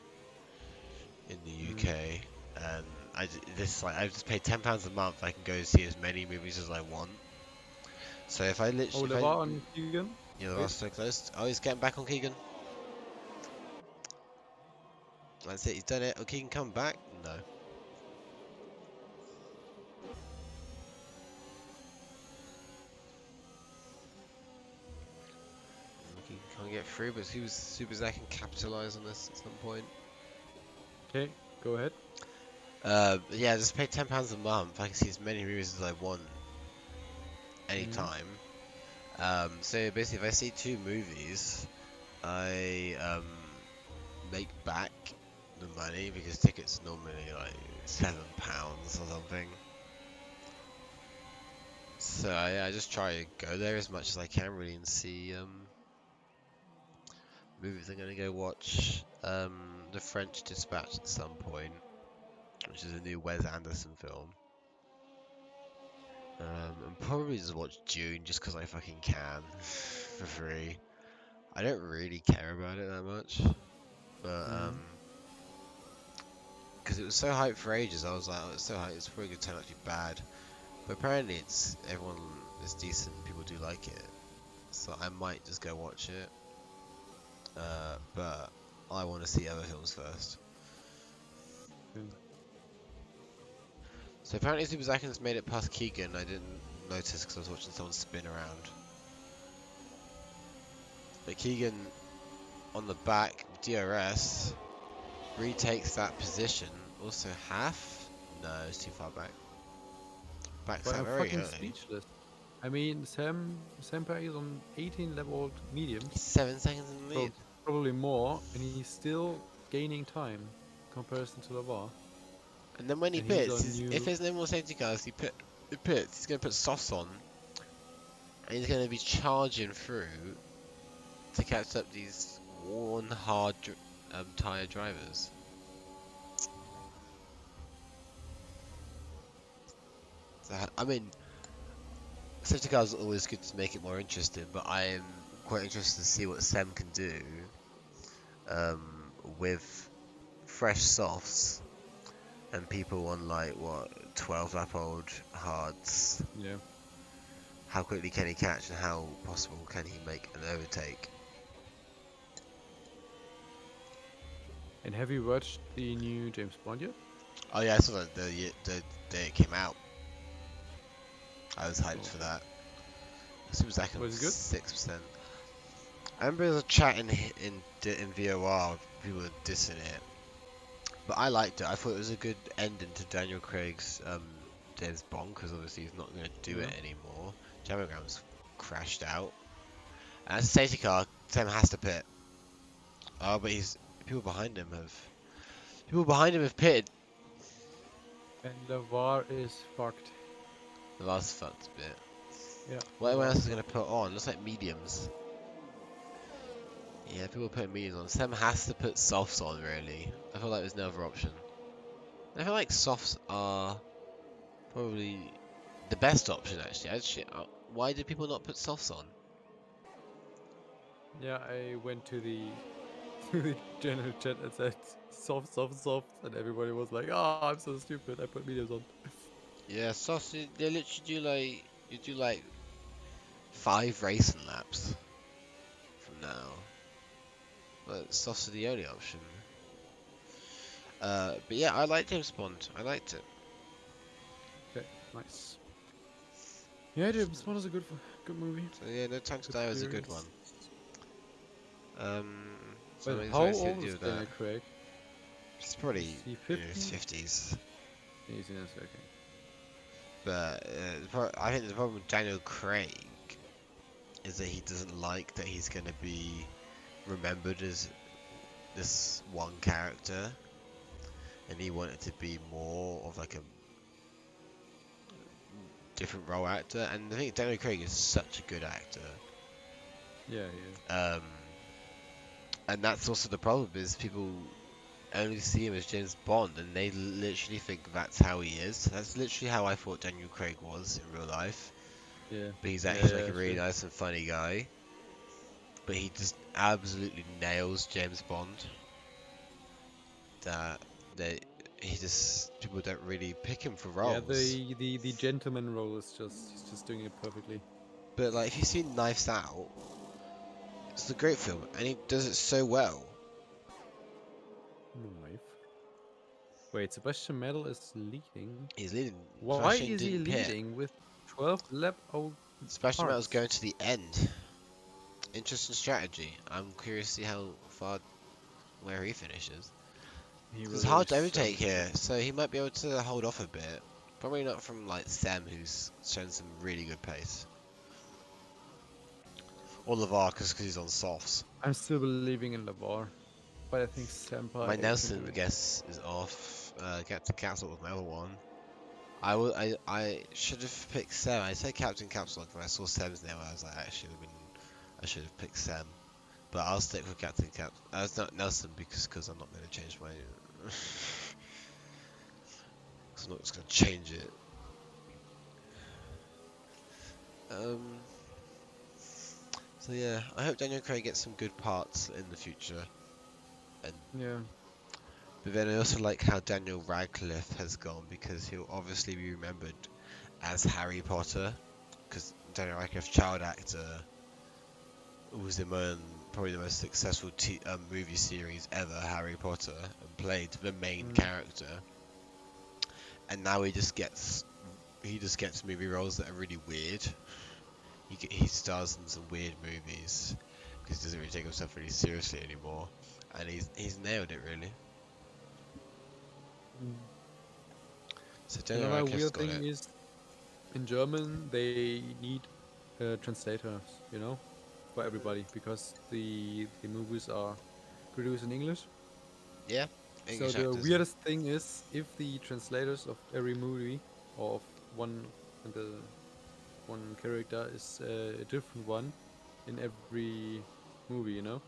in the UK. And I just pay £10 a month. I can go see as many movies as I want. So if I Oh, literally, the VOR on Keegan? yeah, the last so close. Oh, he's getting back on Keegan. That's it. He's done it. Oh, Keegan come back? No. Keegan can't get through, but Super Zach can capitalise on this at some point. Okay, go ahead. Yeah, just pay £10 a month. I can see as many movies as I want anytime. So basically, if I see 2 movies, I make back the money because tickets are normally like £7 or something. So yeah, I just try to go there as much as I can really and see movies. I'm gonna go watch The French Dispatch at some point, which is a new Wes Anderson film. And probably just watch Dune just because I fucking can for free. I don't really care about it that much, but because it was so hyped for ages, I was like, oh, it's so hyped, it's probably gonna turn out to be bad. But apparently, it's decent. People do like it, so I might just go watch it. But I want to see other films first. So apparently, Super Zakin's made it past Keegan. I didn't notice because I was watching someone spin around. But Keegan, on the back, DRS, retakes that position. Also half? No, it's too far back. Backs But out I'm very fucking early. speechless. I mean, Sam Perry is on 18 leveled mediums. 7 seconds in the lead. Probably more, and he's still gaining time in comparison to the VAR. And then when he And he's pits, on if there's no more safety cars, he pits, he's going to put softs on. And he's going to be charging through to catch up these worn, hard tyre drivers. So, I mean, safety cars are always good to make it more interesting, but I am quite interested to see what Sam can do with fresh softs and people on like what 12 lap old hards. Yeah. How quickly can he catch and how possible can he make an overtake? And have you watched the new James Bond yet? Oh yeah, I saw that the day it came out. I was hyped for that. It was like Was it good? 6%. I remember there was a chat in VOR, people were dissing it, but I liked it. I thought it was a good ending to Daniel Craig's James Bond, because obviously he's not going to do it anymore. Jamogram's crashed out, and as a safety car, Sam has to pit. Oh, but people behind him have pitted. And the VAR is fucked. The last fucked bit. Yeah. What everyone else is going to put on? Looks like mediums. Yeah, people put mediums on. Sam has to put softs on, really. I feel like there's no other option. I feel like softs are probably the best option, actually. why did people not put softs on? Yeah, I went to the to the general chat and said soft, soft, soft, and everybody was like, "Oh, I'm so stupid. I put mediums on." Yeah, softs. They literally do like you do like 5 racing laps from now, but softs are the only option. But yeah, I like James Bond. I liked it. Okay, nice. Yeah, James Bond is a good movie. So yeah, No Time to Good Die was a good one. series. So But I'm how excited to see what old they do is with that. Daniel Craig? It's Is probably he in his 50? 50s. He's in his okay. But I think the problem with Daniel Craig is that he doesn't like that he's going to be remembered as this one character, and he wanted to be more of like a different role actor. And I think Daniel Craig is such a good actor. Yeah, he is. And that's also the problem is people only see him as James Bond, and they literally think that's how he is. That's literally how I thought Daniel Craig was in real life. Yeah. But he's Yeah, actually like yeah, a really sure. nice and funny guy. But he just absolutely nails James Bond. That they he just people don't really pick him for Yeah, roles. the gentleman role is just he's just doing it perfectly. But like if you've seen Knives Out, it's a great film, and he does it so well. Knife. Wait, Sebastian Vettel is leading. He's leading. Why Sebastian is he didn't pit. leading with 12 lap old Sebastian Vettel's parts? going to the end. Interesting strategy. I'm curious to see how far where he finishes. He will It's hard finish to overtake 7th. here, so he might be able to hold off a bit. Probably not from like Sam, who's shown some really good pace. Or LeVar, because he's on softs. I'm still believing in the VOR, but I think My Senpai can do Nelson it. guess is off. Get to Capsule with my other one. I should have picked Sam. I said Captain Capsule when I saw Sam's name. I was like, I should have picked Sam. But I'll stick with Captain Cap. It's not Nelson because I'm not going to change my. Because I'm not just going to change it. So yeah, I hope Daniel Craig gets some good parts in the future. Yeah. But then I also like how Daniel Radcliffe has gone because he'll obviously be remembered as Harry Potter. Because Daniel Radcliffe, child actor, was in probably the most successful movie series ever, Harry Potter, and played the main character. And now he just gets movie roles that are really weird. He stars in some weird movies because he doesn't really take himself really seriously anymore, and he's nailed it really. So Daniel Another Radcliffe's weird got thing it. is in German they need translators, you know, for everybody because the movies are produced in English. Yeah, So English the actors. weirdest thing is if the translators of every movie or of one and the one character is a different one in every movie, you know.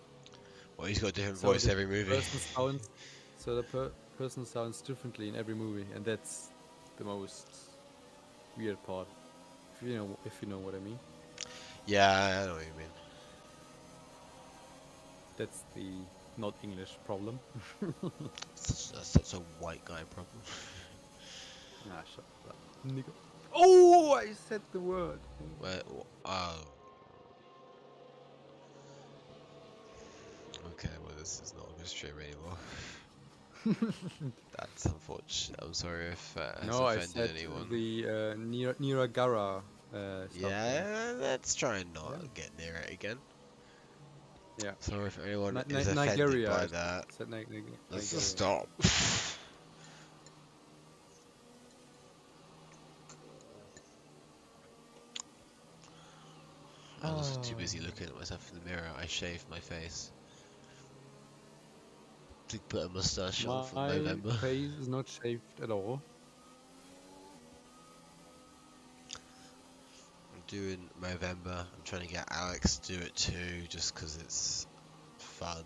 Well, he's got a different So voice the every movie. person sounds so the person sounds differently in every movie, and that's the most weird part. If you know what I mean. Yeah, I know what you mean. That's the not English problem. That's such a white guy problem. Ah, shut up, nigga. Oh, I said the word. Where, oh, okay. Well, this is not a good stream anymore. That's unfortunate. I'm sorry if that has No, I offended said anyone. the Niragara stuff there. Yeah, let's try and Yeah. not get near it again. Yeah. Sorry if anyone is offended Nigeria. by I that. said Let's Nigeria. stop. I was also too busy looking at myself in the mirror. I shaved my face. To put a mustache on for My November. face is not shaved at all. I'm doing November. I'm trying to get Alex to do it too, just because it's fun.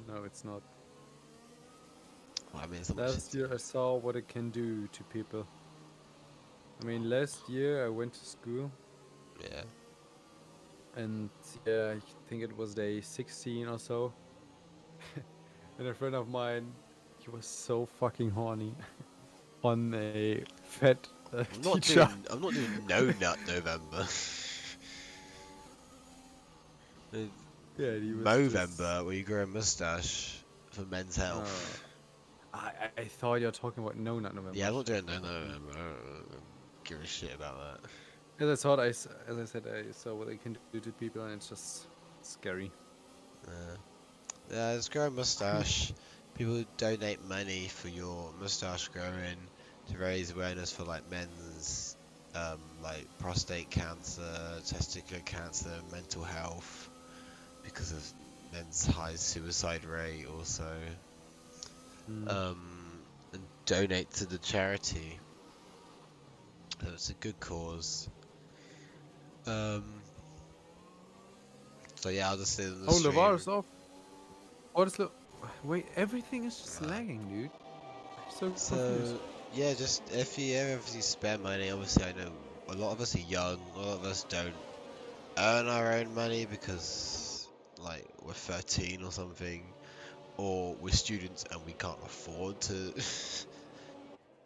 No, it's not. Well, I mean, it's not much. Last year I saw what it can do to people. I mean, last year I went to school, Yeah. and yeah, I think it was day 16 or so. And a friend of mine, he was so fucking horny on a fat teacher. I'm not doing no nut November. Yeah, he was just. Movember, where you grow a mustache for men's Uh, health. I thought you're talking about no, not November. Yeah, I'm not Shut doing the no fuck up. November. I don't give a shit about that. As I said, I saw what they can do to people, and it's just scary. Yeah, just grow a mustache. People donate money for your mustache growing to raise awareness for like men's like prostate cancer, testicular cancer, mental health because of men's high suicide rate also. And donate to the charity. So it's a good cause. So yeah, I'll just sit in the Oh, the VOR stream. is off. What is the? Wait, everything is just lagging, dude. I'm so confused. So yeah, just if you ever spare money, obviously I know a lot of us are young, a lot of us don't earn our own money because like we're 13 or something, or we're students and we can't afford to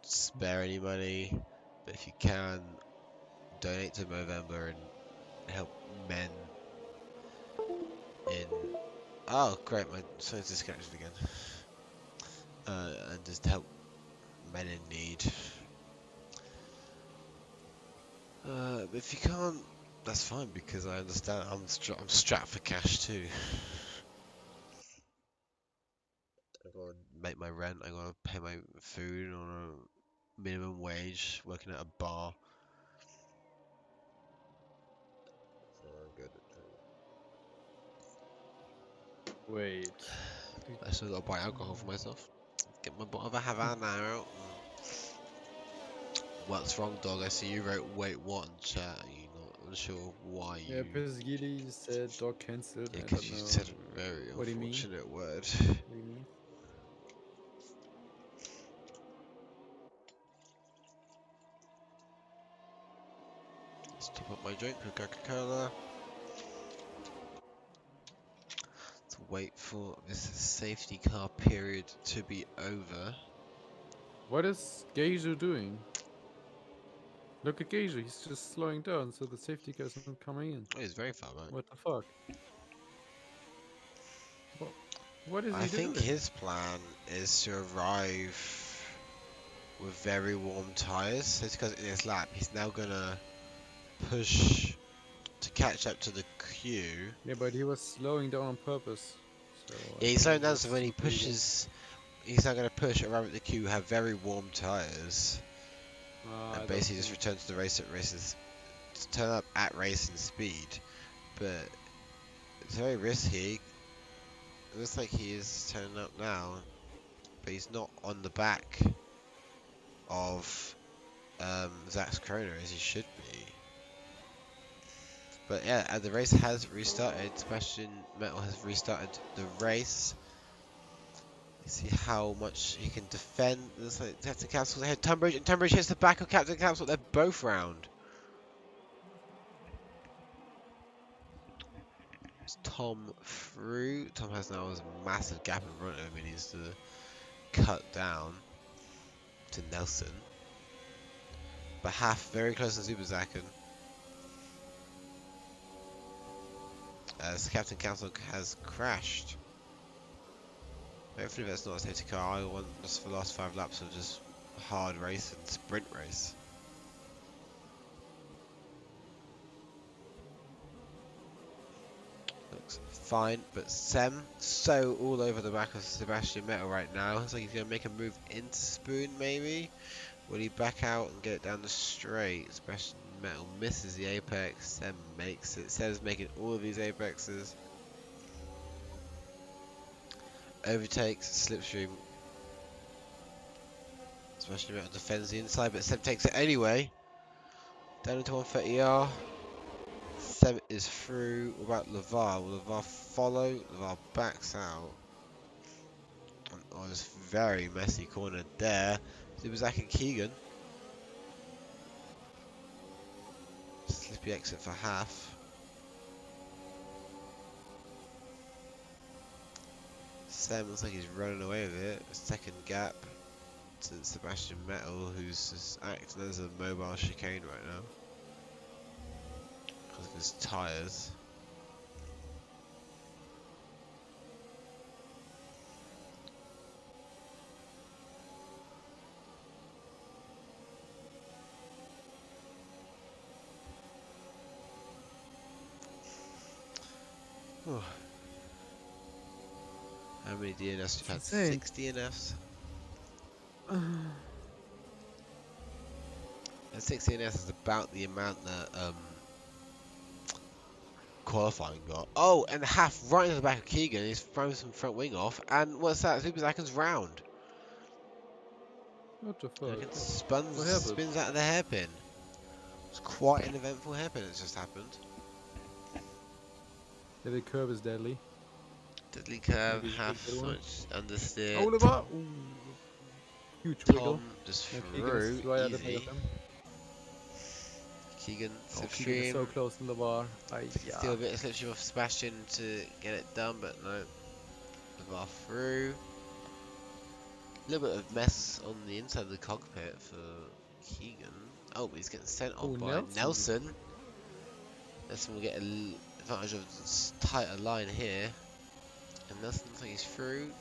spare any money. But if you can, donate to Movember and help men in. Oh, great, my phone's disconnected again. And just help men in need. But if you can't, that's fine because I understand. I'm strapped for cash too. I gotta make my rent. I gotta pay my food on a minimum wage, working at a bar. So I'm good. Wait. I still gotta buy alcohol for myself. Get my bottle of a Havana out. What's wrong, dog? I see you wrote "wait what" in chat. You're not unsure why Yeah, you. Pesgili said dog cancelled. Yeah, I because don't you know said a very what do you mean. unfortunate word. What do you mean? Let's top up my drink with Coca-Cola. To wait for this safety car period to be over. What is Geijo doing? Look at Geijo. He's just slowing down, so the safety car is not coming in. Oh, he's very far back. What the fuck? What? What is I he think doing? his plan is to arrive with very warm tyres. So it's because in his lap, he's now gonna push to catch up to the queue. Yeah, but he was slowing down on purpose. So I Yeah, he's think slowing he down, so when just he really. pushes, he's now gonna push around the queue, have very warm tyres, and I don't basically just think. return to the race at races, to turn up at racing speed. But it's very risky. It looks like he is turning up now, but he's not on the back of Zach's Corona as he should be. But yeah, the race has restarted. Sebastian Vettel has restarted the race. You see how much he can defend. Looks like Captain Capsule ahead. Tunbridge, and Tunbridge hits the back of Captain Capsule. They're both round. It's Tom through. Tom has now a massive gap in front of him. He needs to cut down to Nelson. But half very close to Super Zaken. As Captain Council has crashed. Hopefully that's not a safety car. I want just for the last 5 laps of just hard race and sprint race. Looks fine, but Sem so all over the back of Sebastian Vettel right now. Looks like he's going to make a move into Spoon maybe. Will he back out and get it down the straight? Sebastian Vettel misses the apex. Sem makes it. Sem's making all of these apexes. Overtakes, slipstream. Sebastian Vettel defends the inside, but Sem takes it anyway. Down into 130R. Sem is through. What about LeVar? Will LeVar follow? LeVar backs out. Oh, this very messy corner there. Zubazak and Keegan. Slippy exit for half. Sam looks like he's running away with it. A second gap to Sebastian Vettel, who's just acting as a mobile chicane right now because of his tyres. Oh. How many DNFs? We've had insane. 6 DNFs. And 6 DNFs is about the amount that qualifying got. Oh, and half right into the back of Keegan. He's thrown some front wing off. And what's that? Superzaken's round. What the fuck? It What happened? spins out of the hairpin. It's quite an eventful hairpin that's just happened. Yeah, the curve is deadly. Deadly curve, Maybe half a good one. switch, understeer. Oliver! Ooh. Huge wiggle. Tom just Yeah, Keegan through, is right at the back easy. of him. Keegan, Oh, Keegan is slipstream. so close to the bar. Steal a bit of slipstream off Sebastian to get it done, but no. The bar through. A little bit of mess on the inside of the cockpit for Keegan. Oh, but he's getting sent off Oh, by Nelson. Nelson will get an advantage of this tighter line here. And Nelson looks like he's through.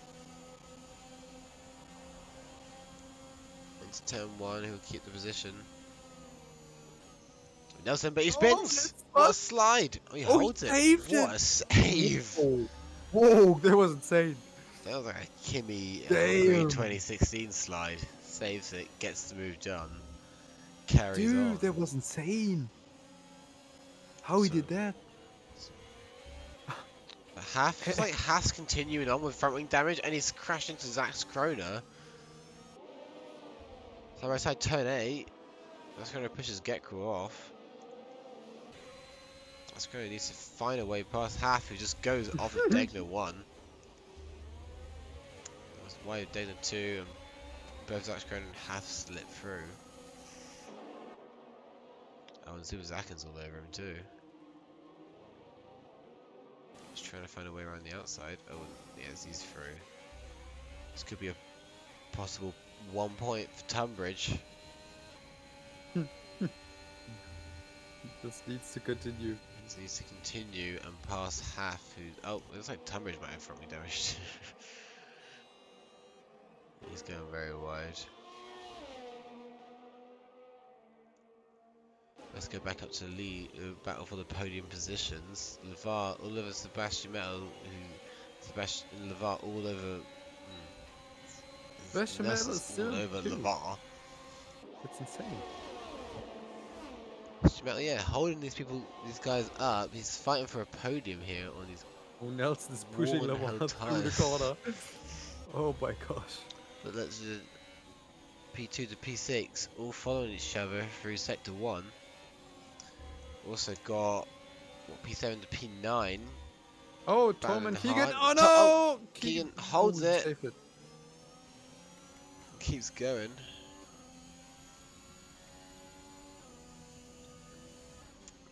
Into turn 1, he'll keep the position. Nelson, but he spins! What a slide! Oh, he holds it. saved What it. a save! Oh. Whoa, that was insane. That was like a Kimmy Damn. 2016 slide. Saves it, gets the move done, carries on. Dude, that was insane. How he So- did that? It's like Haas continuing on with front wing damage, and he's crashed into Zach's Krona. So right side turn 8. That's going to push his Gekko off. That's going to need to find a way past Half, who just goes off of Degner 1. That's wide Degner 2, and both Zach's Krona and Half slip through. Oh, and Super Zakin's all over him too. Just trying to find a way around the outside. Oh, yes, he's through. This could be a possible 1 point for Tunbridge. This needs to continue. This needs to continue and pass Half, who... Oh, it looks like Tunbridge might have front wing damage. He's going very wide. Let's go back up to lead, battle for the podium positions. LeVar all over Sebastian Vettel, Sebastian LeVar all over... Sebastian Vettel Nelson's is still all over killing. LeVar. It's insane. Sebastian Vettel, yeah, holding these guys up. He's fighting for a podium here on these... Oh, Nelson's pushing Worn Lamar out through the tires. corner. Oh my gosh. But let's do P2 to P6, all following each other through Sector 1. Also got P7 to P9. Oh, Tom and Battling Keegan. hard. Oh no! Keegan holds he it. saved it. Keeps going.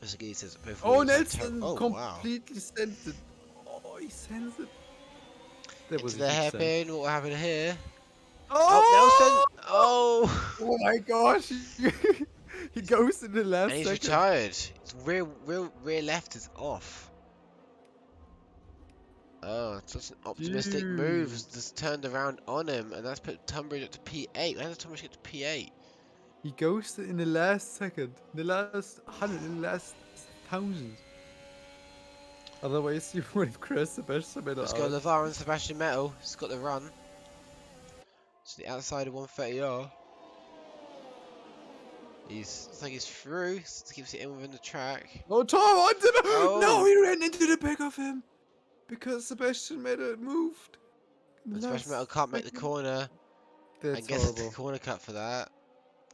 As he says, both Oh, wheels are Nelson oh, wow. completely sends it. Oh, he sends it. That was Into a the huge send. hairpin. What happened here? Oh, Nelson! Oh! Oh my gosh! He goes in the last And he's second. retired. His rear left is off. Oh, such an optimistic move. Dude. Just turned around on him, and that's put Tunbridge up to P8. How does Tunbridge get to P8? He goes in the last second, in the last 100, in the last 1,000. Otherwise, you would have crashed Sebastian Vettel Let's out. go LeVar and Sebastian Vettel. He's got the run. To the outside of 130R. It's like he's through. Keeps it in within the track. Oh, Tom onto the... Oh. No, he ran into the back of him. Because Sebastian Vettel moved. in the And Sebastian last Vettel can't make the second. corner. That's and gets horrible. the corner cut for that.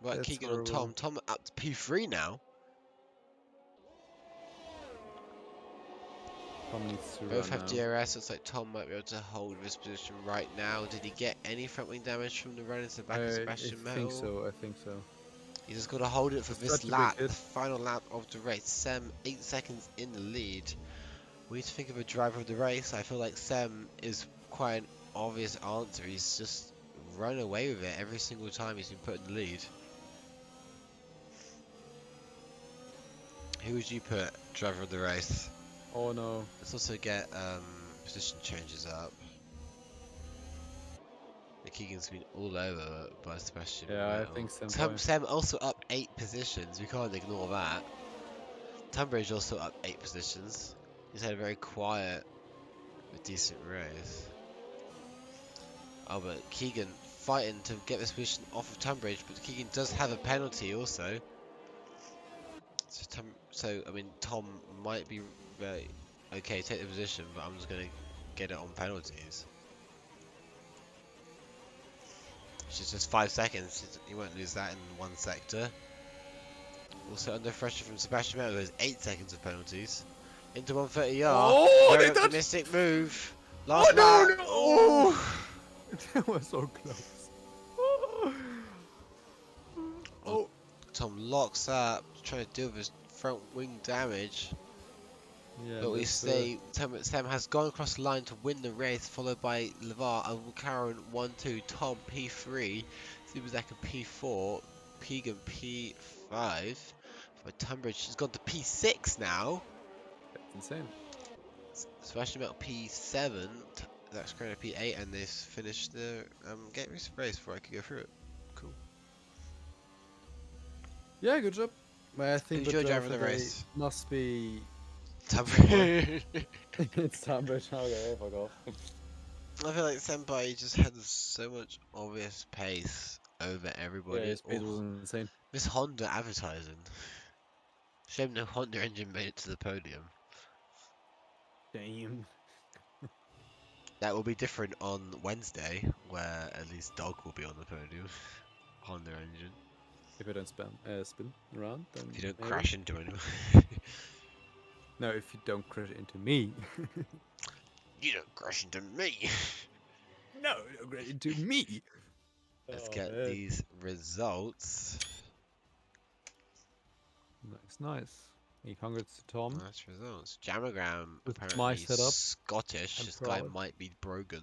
Right, That's Keegan on Tom. horrible. Tom up to P3 now. Tom needs to Both run have now. DRS. Looks like Tom might be able to hold this position right now. Did he get any front wing damage from the run into the back of I Sebastian Vettel? think so, I think so. You just got to hold it for Just this try to be a lap, kid. the final lap of the race. Sem 8 seconds in the lead. We need to think of a driver of the race. I feel like Sem is quite an obvious answer. He's just run away with it every single time he's been put in the lead. Who would you put driver of the race? Oh no. Let's also get position changes up. Keegan's been all over by Sebastian Yeah, I think Vettel. Senpai. Sem also up 8 positions. We can't ignore that. Tunbridge also up 8 positions. He's had a very quiet but decent race. Oh, but Keegan fighting to get this position off of Tunbridge, but Keegan does have a penalty also. So I mean, Tom might be okay, take the position, but I'm just going to get it on penalties. Which is just 5 seconds. You won't lose that in one sector. Also under pressure from Sebastian Vettel, there's 8 seconds of penalties. Into 130 yard. Oh, Very they touched. optimistic move. Oh Last no, lap. no! Oh. That was so close. Oh. Tom locks up, trying to deal with his front wing damage. Yeah, But we this, say Sam has gone across the line to win the race, followed by LeVar and McLaren 1-2, Tom P3, Subazaka P4, Keegan P5. For Tunbridge, she's gone to P6 now. that's insane. Sebastian Vettel P7, Zach Scraner P8, and they've finished the gate race before I could go through it. Cool. Yeah, good job. But I think Who's the your driver of the today race? must be. Tunbridge. It's Tunbridge. Okay, fuck off. I feel like Senpai just had so much obvious pace over Yeah, everybody. his speed was Oh, insane. this Honda advertising. Shame no Honda engine made it to the podium. Damn. That will be different on Wednesday, where at least Dog will be on the podium. Honda engine. If I don't spin around, then If you don't maybe. crash into anyone. No, if you don't crash into me. You don't crash into me. No, don't crash into me. Let's Oh, get man. these results. Nice. Hey, congrats to Tom. Nice results. Jamagram, With apparently my setup, Scottish. I'm This guy proud. might be broken.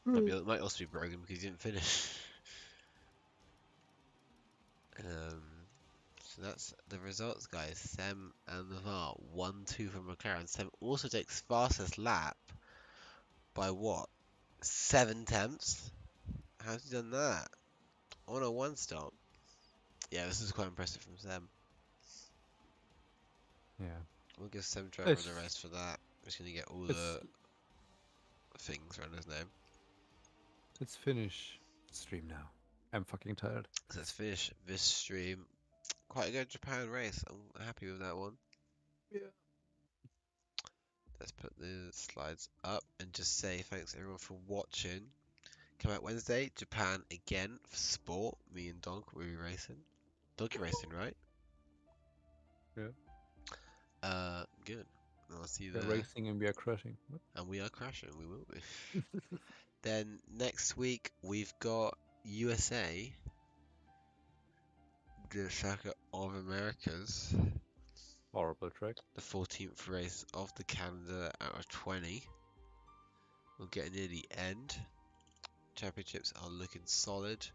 Might also be broken because he didn't finish. So that's the results, guys. Sem and the VAR 1-2 from McLaren. Sem also takes fastest lap by what? 7 tenths? How's he done that? On a 1-stop. Yeah, this is quite impressive from Sem. Yeah. We'll give Sem driver It's, the rest for that. I'm just gonna get all it's, the things around his name. let's finish stream now. I'm fucking tired. So let's finish this stream. Quite a good Japan race. I'm happy with that one. Yeah. Let's put the slides up and just say thanks everyone for watching. Come out Wednesday, Japan again for sport. Me and Donk will be racing. Donkey racing, right? Yeah. Good. I'll see you We're there. racing and we are crashing. What? And we are crashing, we will be. Then next week we've got USA, the Circuit of Americas, Horrible track. the 14th race of the calendar out of 20. We're getting near the end. Championships are looking solid.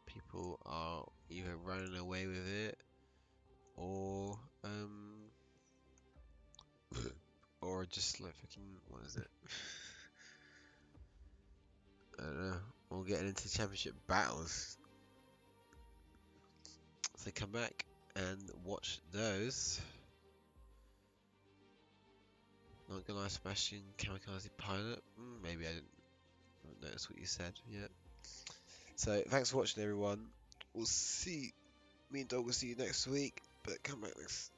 People are either running away with it or or just like fucking, what is it? I don't know. We're getting into championship battles. So come back and watch those. Not gonna lie, Sebastian Kamikaze Pilot. Maybe I didn't notice what you said yet. So thanks for watching, everyone. We'll see. Me and Dog will see you next week. But come back next